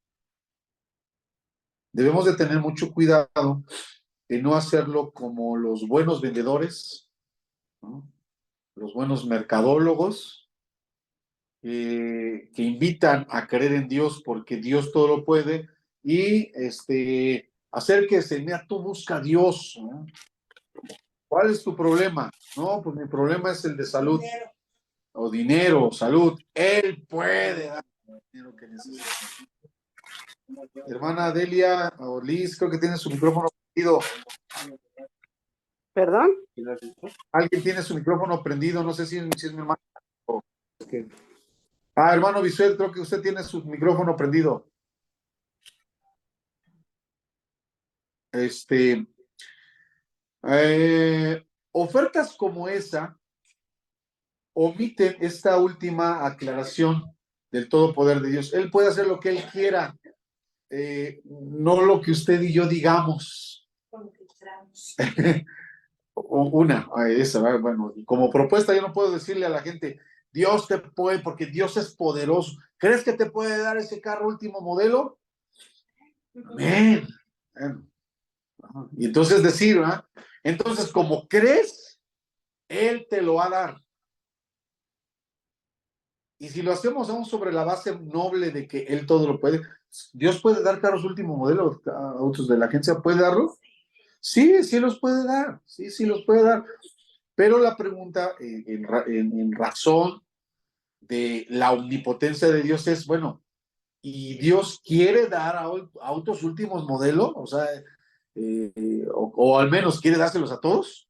Debemos de tener mucho cuidado de no hacerlo como los buenos vendedores, ¿no? Los buenos mercadólogos, que invitan a creer en Dios porque Dios todo lo puede, y acérquese, mira, tú busca a Dios, ¿no? ¿Cuál es tu problema? No, pues mi problema es el de salud, Dinero. o dinero, o salud. Él puede dar el dinero que necesita. Hermana Delia o Liz, creo que tiene su micrófono prendido. ¿Perdón? Alguien tiene su micrófono prendido, no sé si es mi hermano. o- hermano Visuel, creo que usted tiene su micrófono prendido. Este, ofertas como esa omiten esta última aclaración del todo poder de Dios. Él puede hacer lo que él quiera, no lo que usted y yo digamos. Con que entramos. Esa, bueno, como propuesta yo no puedo decirle a la gente, Dios te puede, porque Dios es poderoso. ¿Crees que te puede dar ese carro último modelo? Amén. Bueno, y entonces decir, ¿verdad? Entonces, como crees, Él te lo va a dar. Y si lo hacemos aún sobre la base noble de que Él todo lo puede, Dios puede dar carros último modelo, autos de la agencia, ¿puede darlo? Sí, sí los puede dar, sí, sí los puede dar. Pero la pregunta en razón de la omnipotencia de Dios es, bueno, ¿y Dios quiere dar autos últimos modelo? O sea, o al menos quiere dárselos a todos.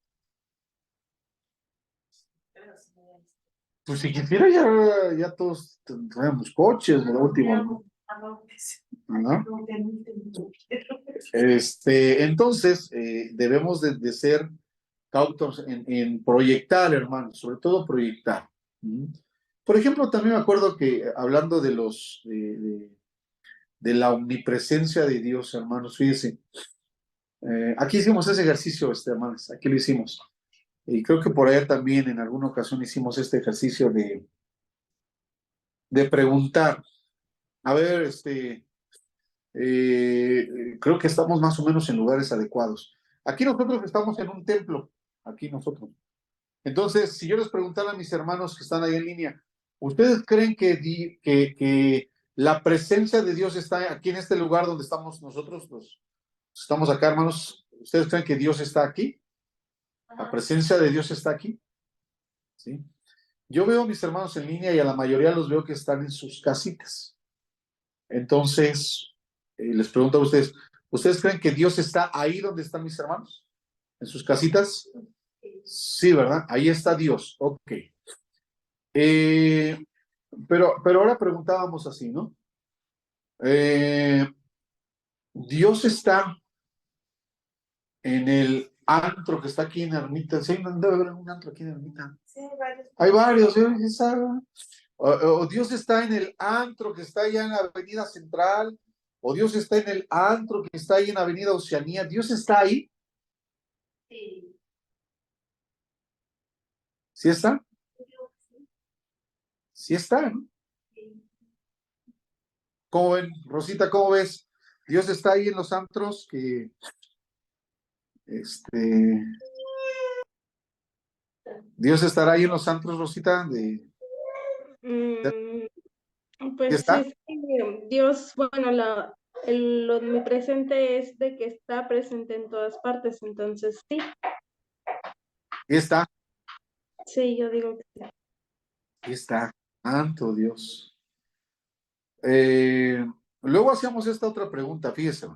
Pues si quisiera ya todos tendríamos coches de la última, ¿no? Entonces, debemos de ser cautos en proyectar, hermanos, sobre todo proyectar. Por ejemplo, también me acuerdo que hablando de la omnipresencia de Dios, hermanos, fíjense, aquí hicimos ese ejercicio, hermanos, aquí lo hicimos. Y creo que por allá también en alguna ocasión hicimos este ejercicio de preguntar, a ver, creo que estamos más o menos en lugares adecuados. Aquí nosotros estamos en un templo, aquí nosotros. Entonces, si yo les preguntara a mis hermanos que están ahí en línea, ¿ustedes creen que la presencia de Dios está aquí en este lugar donde estamos nosotros? Estamos acá, hermanos. ¿Ustedes creen que Dios está aquí? ¿La presencia de Dios está aquí? ¿Sí? Yo veo a mis hermanos en línea y a la mayoría los veo que están en sus casitas. Entonces, les pregunto a ustedes, ¿ustedes creen que Dios está ahí donde están mis hermanos? ¿En sus casitas? Sí, ¿verdad? Ahí está Dios. Ok. Eh, pero ahora preguntábamos así, ¿no? Dios está en el antro que está aquí en Ermita. ¿Sí? Debe haber un antro aquí en Ermita. Sí, hay varios. Hay varios, ¿sí? O Dios está en el antro que está allá en la Avenida Central, o Dios está en el antro que está ahí en la Avenida Oceanía. Dios está ahí. Sí. ¿Sí está? Sí está, ¿no? ¿Cómo ven? Rosita, ¿cómo ves? Dios está ahí en los antros que, Dios estará ahí en los antros, Rosita, Mm, ¿sí pues está? sí, sí, Dios, bueno, lo omnipresente es de que está presente en todas partes, entonces sí, ¿Sí está? sí, yo digo que sí. ¿Sí está? Santo Dios. Luego hacíamos esta otra pregunta, fíjese,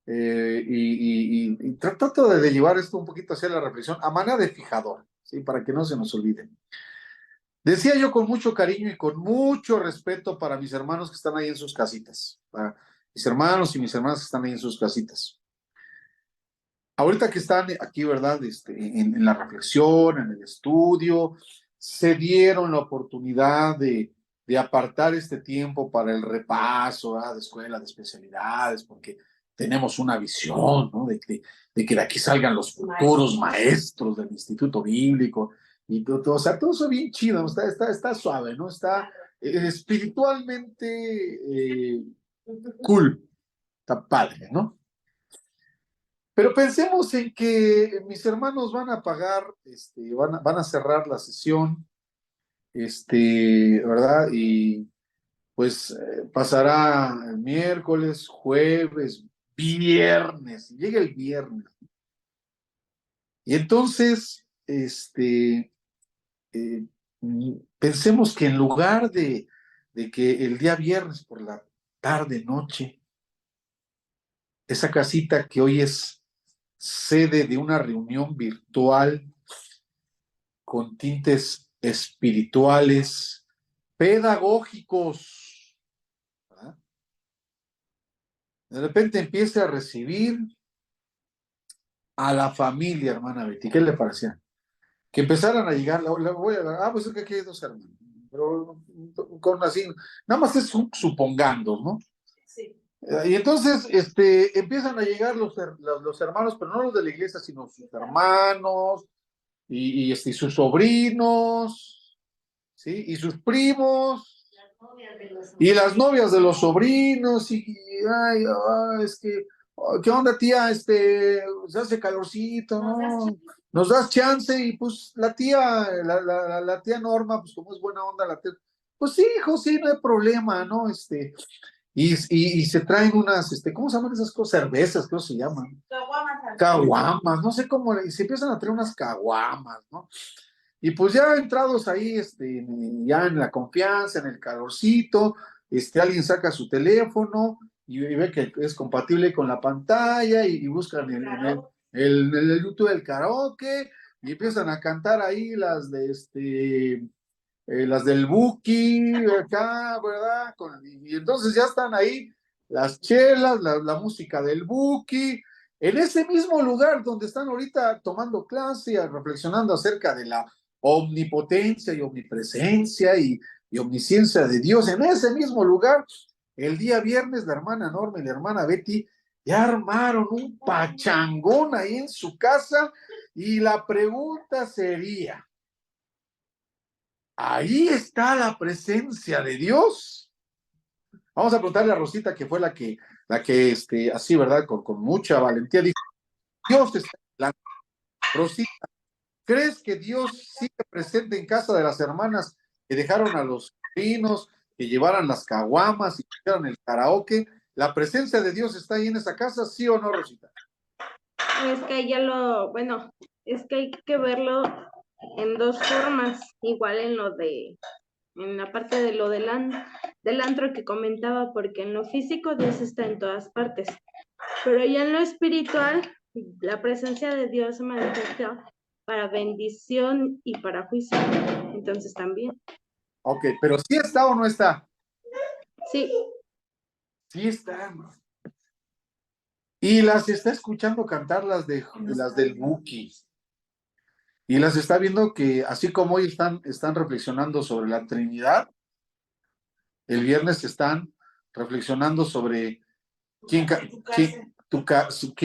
y trato de llevar esto un poquito hacia la reflexión, a manera de fijador, ¿sí? Para que no se nos olvide. Decía yo con mucho cariño y con mucho respeto para mis hermanos que están ahí en sus casitas, para mis hermanos y mis hermanas que están ahí en sus casitas. Ahorita que están aquí, ¿verdad? En la reflexión, en el estudio, se dieron la oportunidad de apartar este tiempo para el repaso, ¿verdad? De escuela, de especialidades, porque tenemos una visión, ¿no? De que de aquí salgan los futuros maestros del Instituto Bíblico y todo, o sea, todo eso bien chido, ¿no? Está suave, ¿no? Está espiritualmente cool, está padre, ¿no? Pero pensemos en que mis hermanos van a pagar, van a cerrar la sesión, ¿verdad? Y pues pasará el miércoles, jueves, viernes, llega el viernes. Y entonces, pensemos que en lugar de que el día viernes por la tarde, noche, esa casita que hoy es sede de una reunión virtual con tintes espirituales, pedagógicos, ¿verdad? De repente empiece a recibir a la familia, hermana Betty. ¿Qué le parecía? Que empezaran a llegar, pues es que aquí hay dos hermanos, pero con así, nada más es supongando, ¿no? Sí. Y entonces empiezan a llegar los hermanos, pero no los de la iglesia, sino sus hermanos y sus sobrinos, ¿sí? Y sus primos, Las novias de los y las novias de los sobrinos, ay, es que, ¿qué onda, tía? Se hace calorcito, ¿no? Nos das chance, y pues la tía, la tía Norma, pues como es buena onda la tía, pues sí, hijo, sí, no hay problema, ¿no? Y se traen unas, ¿cómo se llaman esas cosas? Cervezas, creo que se llaman. Caguamas, no sé cómo, y se empiezan a traer unas caguamas, ¿no? Y pues ya entrados ahí, ya en la confianza, en el calorcito, alguien saca su teléfono y ve que es compatible con la pantalla y buscan el YouTube del karaoke y empiezan a cantar ahí las del Buki, acá, ¿verdad? Y entonces ya están ahí las chelas, la música del Buki, en ese mismo lugar donde están ahorita tomando clase, reflexionando acerca de la omnipotencia y omnipresencia y omnisciencia de Dios, en ese mismo lugar, el día viernes la hermana Norma y la hermana Betty ya armaron un pachangón ahí en su casa y la pregunta sería, ahí está la presencia de Dios. Vamos a preguntarle a Rosita, que fue la que así, ¿verdad? Con mucha valentía dijo, Dios está hablando. Rosita, ¿crees que Dios sigue presente en casa de las hermanas que dejaron a los sobrinos, que llevaran las caguamas y que hicieran el karaoke? ¿La presencia de Dios está ahí en esa casa, sí o no, Rosita? Es que bueno, es que hay que verlo en dos formas, igual en la parte de lo del antro que comentaba, porque en lo físico Dios está en todas partes, pero ya en lo espiritual, la presencia de Dios se manifiesta para bendición y para juicio, entonces también. Ok, pero ¿sí está o no está? Sí, Sí está, hermano. Y las está escuchando cantar las del Buki. Y las está viendo que, así como hoy están reflexionando sobre la Trinidad, el viernes están reflexionando sobre quién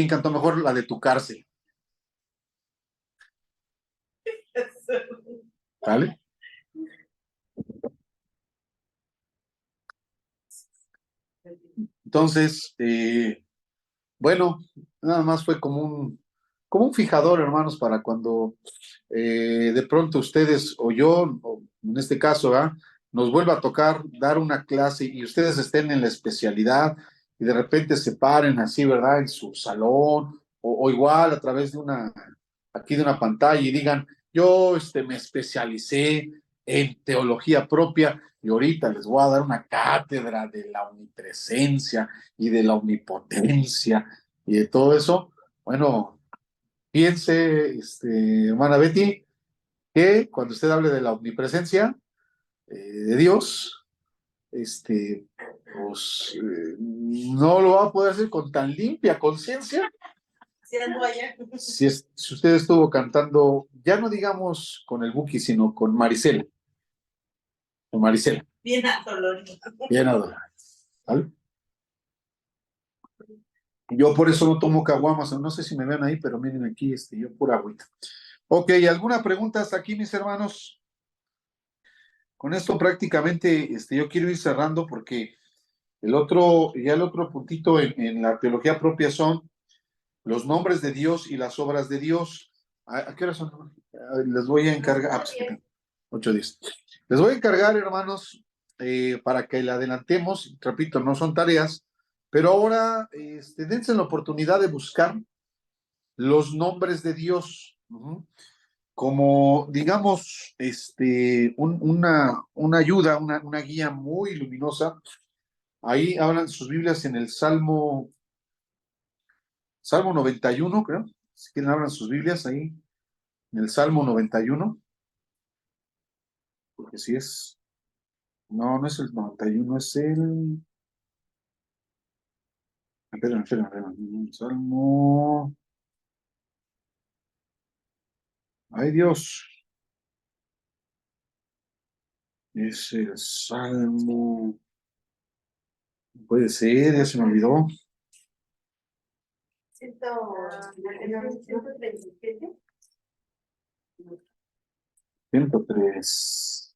cantó mejor la de Tu Cárcel. ¿Vale? Entonces, bueno, nada más fue como un fijador, hermanos, para cuando de pronto ustedes o yo, o en este caso, nos vuelva a tocar dar una clase y ustedes estén en la especialidad y de repente se paren así, ¿verdad? En su salón o igual a través aquí de una pantalla y digan, yo me especialicé en teología propia y ahorita les voy a dar una cátedra de la omnipresencia y de la omnipotencia y de todo eso. Bueno, piense, hermana Betty, que cuando usted hable de la omnipresencia de Dios, pues no lo va a poder hacer con tan limpia conciencia. Si usted estuvo cantando, ya no digamos con el Buki, sino con Marisela. Con Marisela. Bien adolorido. Bien adorado. ¿Vale? Yo por eso no tomo caguamas, no sé si me ven ahí, pero miren aquí, yo pura agüita. Ok, ¿alguna pregunta hasta aquí, mis hermanos? Con esto prácticamente yo quiero ir cerrando porque el otro puntito en la teología propia son los nombres de Dios y las obras de Dios. ¿A qué hora son? Les voy a encargar. 8:10. Les voy a encargar, hermanos, para que le adelantemos. Repito, no son tareas, pero ahora dense la oportunidad de buscar los nombres de Dios. Ujú. Como, digamos, una ayuda, una guía muy luminosa. Ahí hablan sus Biblias en el Salmo 91, creo. Si quieren, abran sus Biblias ahí en el Salmo 91, porque si es, no, no es el 91, es el, espérenme. Salmo, ay Dios, es el Salmo, puede ser, ya se me olvidó. 137. 103.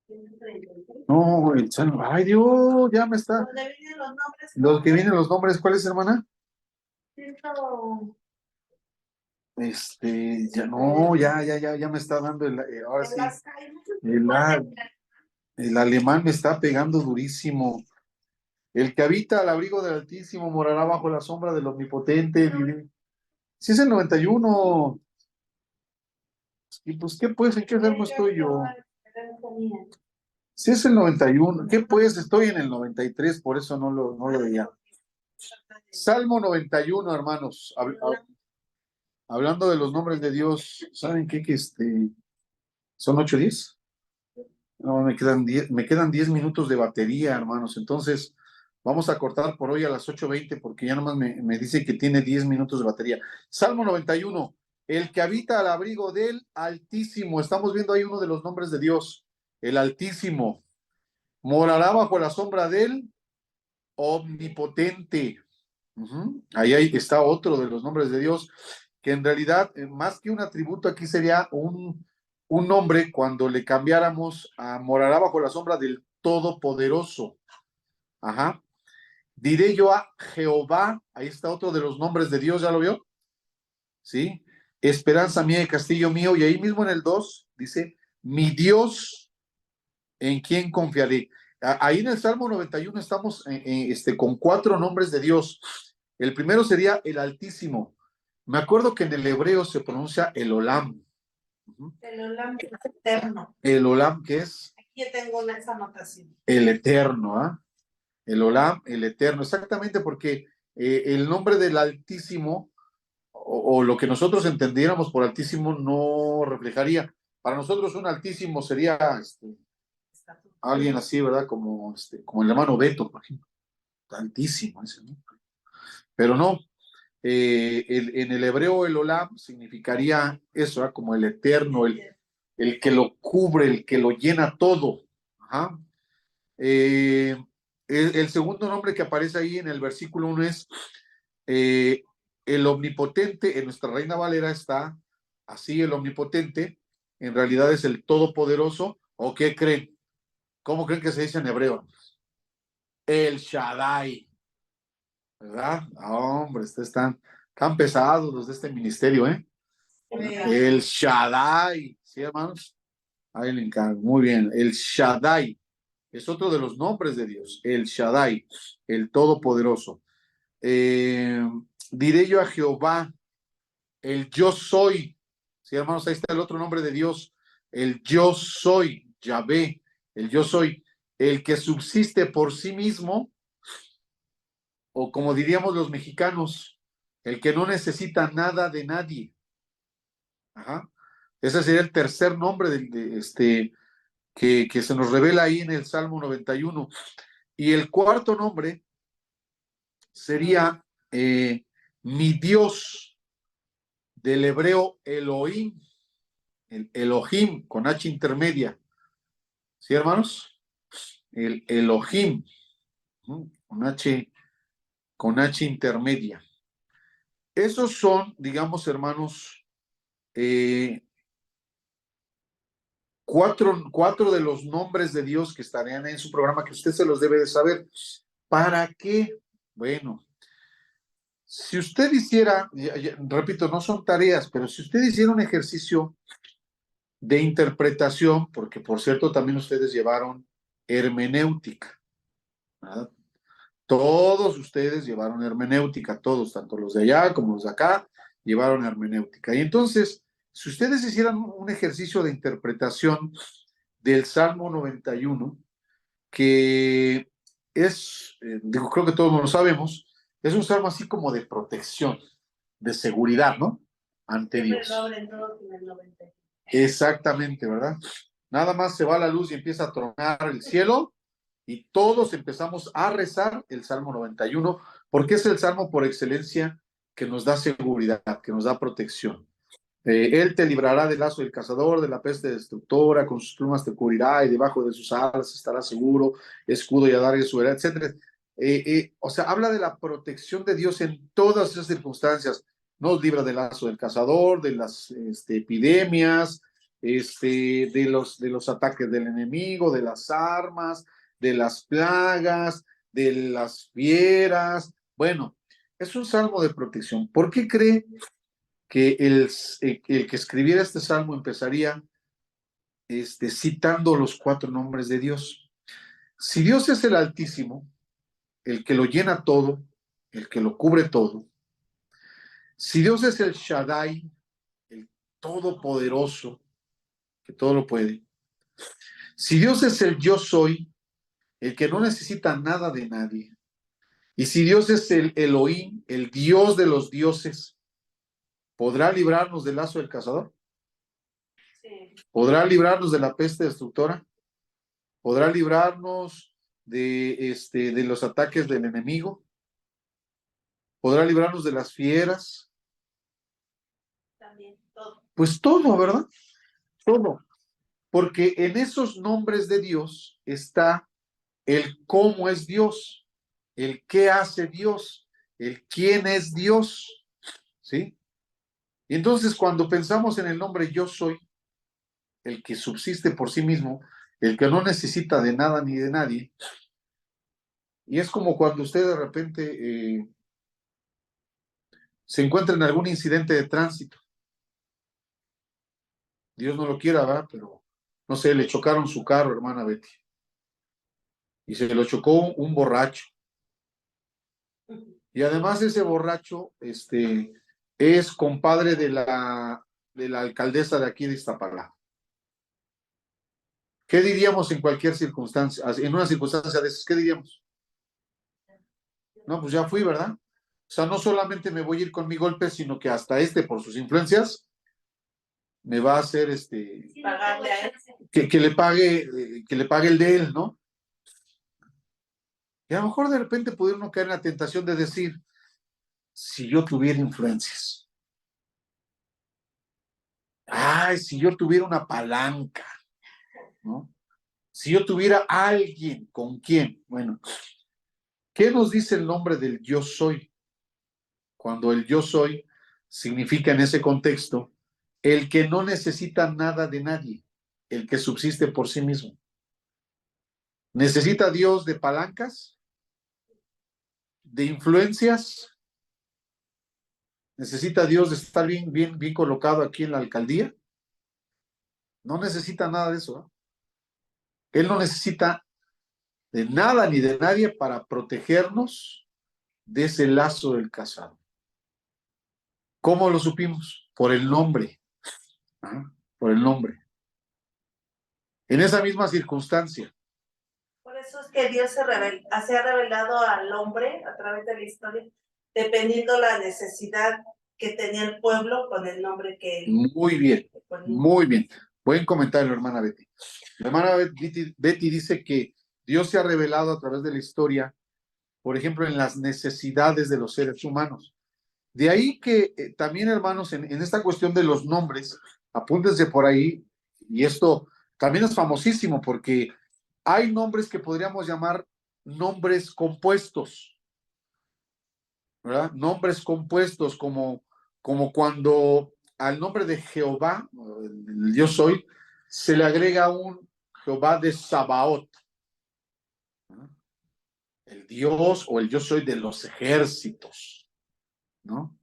133. No, el Salmo, ay Dios, ya me está. ¿Dónde vienen los nombres? Los que vienen los nombres, ¿cuáles, hermana? Ciento- Ya no, ya me está dando ahora en sí, las calles. el, a- el alemán me está pegando durísimo. El que habita al abrigo del Altísimo morará bajo la sombra del Omnipotente. Si es el 91, y pues, ¿qué pues? ¿En qué salmo estoy yo? Si es el 91, ¿qué pues? Estoy en el 93, por eso no lo veía. Salmo 91, hermanos. Hablando de los nombres de Dios, ¿saben qué? ¿Son 8:10? No, me quedan 10 minutos de batería, hermanos. Entonces, vamos a cortar por hoy a las 8:20 porque ya nomás me dice que tiene 10 minutos de batería. Salmo 91. El que habita al abrigo del Altísimo. Estamos viendo ahí uno de los nombres de Dios. El Altísimo. Morará bajo la sombra del Omnipotente. Ahí está otro de los nombres de Dios, que en realidad, más que un atributo, aquí sería un nombre cuando le cambiáramos a morará bajo la sombra del Todopoderoso. Ajá. Diré yo a Jehová, ahí está otro de los nombres de Dios, ¿ya lo vio? ¿Sí? Esperanza mía y castillo mío, y ahí mismo en el 2 dice, mi Dios, ¿en quién confiaré? Ahí en el Salmo 91 estamos con 4 nombres de Dios. El primero sería el Altísimo. Me acuerdo que en el hebreo se pronuncia el Olam. El Olam es eterno. El Olam, que es Aquí yo tengo esa anotación. el eterno, ¿ah? El Olam, el eterno, exactamente porque el nombre del Altísimo, o lo que nosotros entendiéramos por Altísimo, no reflejaría. Para nosotros un Altísimo sería alguien así, ¿verdad? Como el hermano Beto, por ejemplo. Altísimo ese, ¿no? Pero no, en el hebreo el Olam significaría eso, ¿verdad? Como el eterno, el que lo cubre, el que lo llena todo. Ajá. Eh, el segundo nombre que aparece ahí en el versículo 1 es el omnipotente. En nuestra Reina Valera está así, el omnipotente, en realidad es el todopoderoso. ¿O qué creen? ¿Cómo creen que se dice en hebreo? El Shaddai, ¿verdad? Hombre, están pesados los de este ministerio, ¿eh? El Shaddai, ¿sí, hermanos? Ahí le encargo, muy bien. El Shaddai es otro de los nombres de Dios, el Shaddai, el Todopoderoso. Diré yo a Jehová, el yo soy. Sí, hermanos, ahí está el otro nombre de Dios, el yo soy, Yahvé, el yo soy, el que subsiste por sí mismo, o como diríamos los mexicanos, el que no necesita nada de nadie. Ajá. Ese sería el tercer nombre que se nos revela ahí en el Salmo 91. Y el cuarto nombre sería mi Dios, del hebreo Elohim, el Elohim con H intermedia. ¿Sí, hermanos? El Elohim, ¿no? con H intermedia. Esos son, digamos, hermanos, cuatro de los nombres de Dios que estarían en su programa, que usted se los debe de saber. ¿Para qué? Bueno, si usted hiciera, repito, no son tareas, pero si usted hiciera un ejercicio de interpretación, porque por cierto también ustedes llevaron hermenéutica, ¿verdad? Todos ustedes llevaron hermenéutica, todos, tanto los de allá como los de acá, llevaron hermenéutica. Y entonces, si ustedes hicieran un ejercicio de interpretación del Salmo 91, que es, digo, creo que todos lo sabemos, es un salmo así como de protección, de seguridad, ¿no? Ante Siempre Dios. lo abren todo con el 90. Exactamente, ¿verdad? Nada más se va la luz y empieza a tronar el cielo y todos empezamos a rezar el Salmo 91, porque es el salmo por excelencia que nos da seguridad, que nos da protección. Él te librará del lazo del cazador, de la peste destructora, con sus plumas te cubrirá y debajo de sus alas estará seguro, escudo y adarga su heredad, etc. O sea, habla de la protección de Dios en todas esas circunstancias. Nos libra del lazo del cazador, de las epidemias, de los ataques del enemigo, de las armas, de las plagas, de las fieras. Bueno, es un salmo de protección. ¿Por qué cree que el que escribiera este salmo empezaría citando los 4 nombres de Dios? Si Dios es el Altísimo, el que lo llena todo, el que lo cubre todo, si Dios es el Shaddai, el Todopoderoso, que todo lo puede, si Dios es el Yo Soy, el que no necesita nada de nadie, y si Dios es el Elohim, el Dios de los dioses, ¿podrá librarnos del lazo del cazador? Sí. ¿Podrá librarnos de la peste destructora? ¿Podrá librarnos de los ataques del enemigo? ¿Podrá librarnos de las fieras? También, todo. Pues todo, ¿verdad? Todo. Porque en esos nombres de Dios está el cómo es Dios, el qué hace Dios, el quién es Dios, ¿sí? Y entonces cuando pensamos en el nombre Yo Soy, el que subsiste por sí mismo, el que no necesita de nada ni de nadie, y es como cuando usted de repente se encuentra en algún incidente de tránsito. Dios no lo quiera, ¿verdad? Pero, no sé, le chocaron su carro, hermana Betty. Y se lo chocó un borracho. Y además ese borracho, es compadre de la alcaldesa de aquí de Iztapalapa. ¿Qué diríamos en cualquier circunstancia? En una circunstancia de esas, ¿qué diríamos? No, pues ya fui, ¿verdad? O sea, no solamente me voy a ir con mi golpe, sino que hasta por sus influencias, me va a hacer Pagarle a él. que le pague el de él, ¿no? Y a lo mejor de repente pudiera uno caer en la tentación de decir, si yo tuviera influencias, ay, si yo tuviera una palanca, ¿no? Si yo tuviera alguien con quien, bueno, ¿qué nos dice el nombre del yo soy? Cuando el yo soy significa en ese contexto el que no necesita nada de nadie, el que subsiste por sí mismo. ¿Necesita Dios de palancas? ¿De influencias? ¿Necesita Dios de estar bien colocado aquí en la alcaldía? No necesita nada de eso, ¿no? Él no necesita de nada ni de nadie para protegernos de ese lazo del cazador. ¿Cómo lo supimos? Por el nombre. ¿Ah? Por el nombre. En esa misma circunstancia. Por eso es que Dios se ha revelado al hombre a través de la historia, dependiendo la necesidad que tenía el pueblo con el nombre que él Muy bien, ponía. muy bien. Buen comentario, hermana Betty. La hermana Betty dice que Dios se ha revelado a través de la historia, por ejemplo, en las necesidades de los seres humanos. De ahí que también, hermanos, en esta cuestión de los nombres, apúntense por ahí, y esto también es famosísimo porque hay nombres que podríamos llamar nombres compuestos, ¿verdad? Nombres compuestos como cuando al nombre de Jehová, el Yo Soy, se le agrega un Jehová de Sabaoth, ¿no? El Dios o el Yo Soy de los ejércitos, ¿no?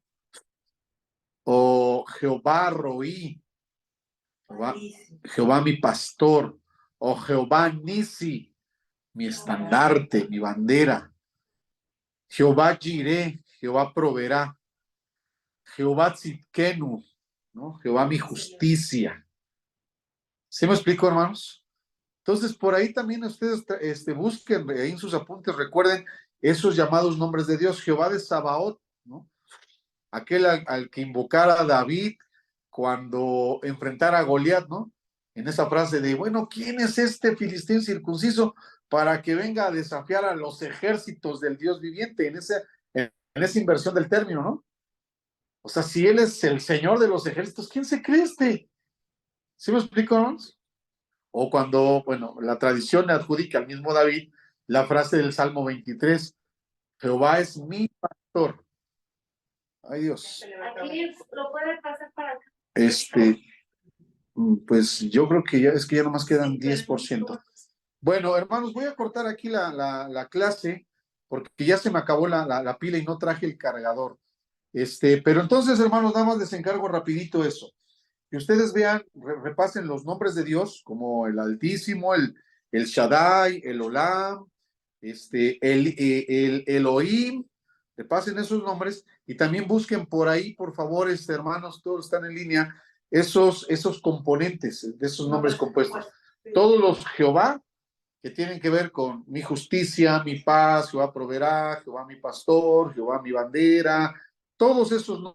O Jehová Roí, Jehová mi pastor, o Jehová Nisi, mi estandarte, mi bandera. Jehová Jireh, Jehová proveerá, Jehová Tzidkenu, ¿no? Jehová mi justicia. ¿Sí me explico, hermanos? Entonces, por ahí también ustedes busquen ahí en sus apuntes, recuerden esos llamados nombres de Dios, Jehová de Sabaoth, ¿no? Aquel al que invocara a David cuando enfrentara a Goliat, ¿no? En esa frase de, bueno, ¿quién es este filisteo circunciso para que venga a desafiar a los ejércitos del Dios viviente? En esa inversión del término, ¿no? O sea, si él es el Señor de los ejércitos, ¿quién se cree este? ¿Sí me explico, no? O cuando, bueno, la tradición le adjudica al mismo David la frase del Salmo 23, Jehová es mi pastor. Ay Dios. Aquí lo puede pasar para acá. Pues yo creo que ya nomás quedan 10%. Bueno, hermanos, voy a cortar aquí la clase porque ya se me acabó la pila y no traje el cargador. Pero entonces, hermanos, nada más les encargo rapidito eso. Que ustedes vean, repasen los nombres de Dios, como el Altísimo, el Shaddai, el Olam, el Elohim, repasen esos nombres y también busquen por ahí, por favor, hermanos, todos están en línea, esos componentes de esos nombres compuestos. Todos los Jehová, que tienen que ver con mi justicia, mi paz, Jehová proveerá, Jehová mi pastor, Jehová mi bandera, todos esos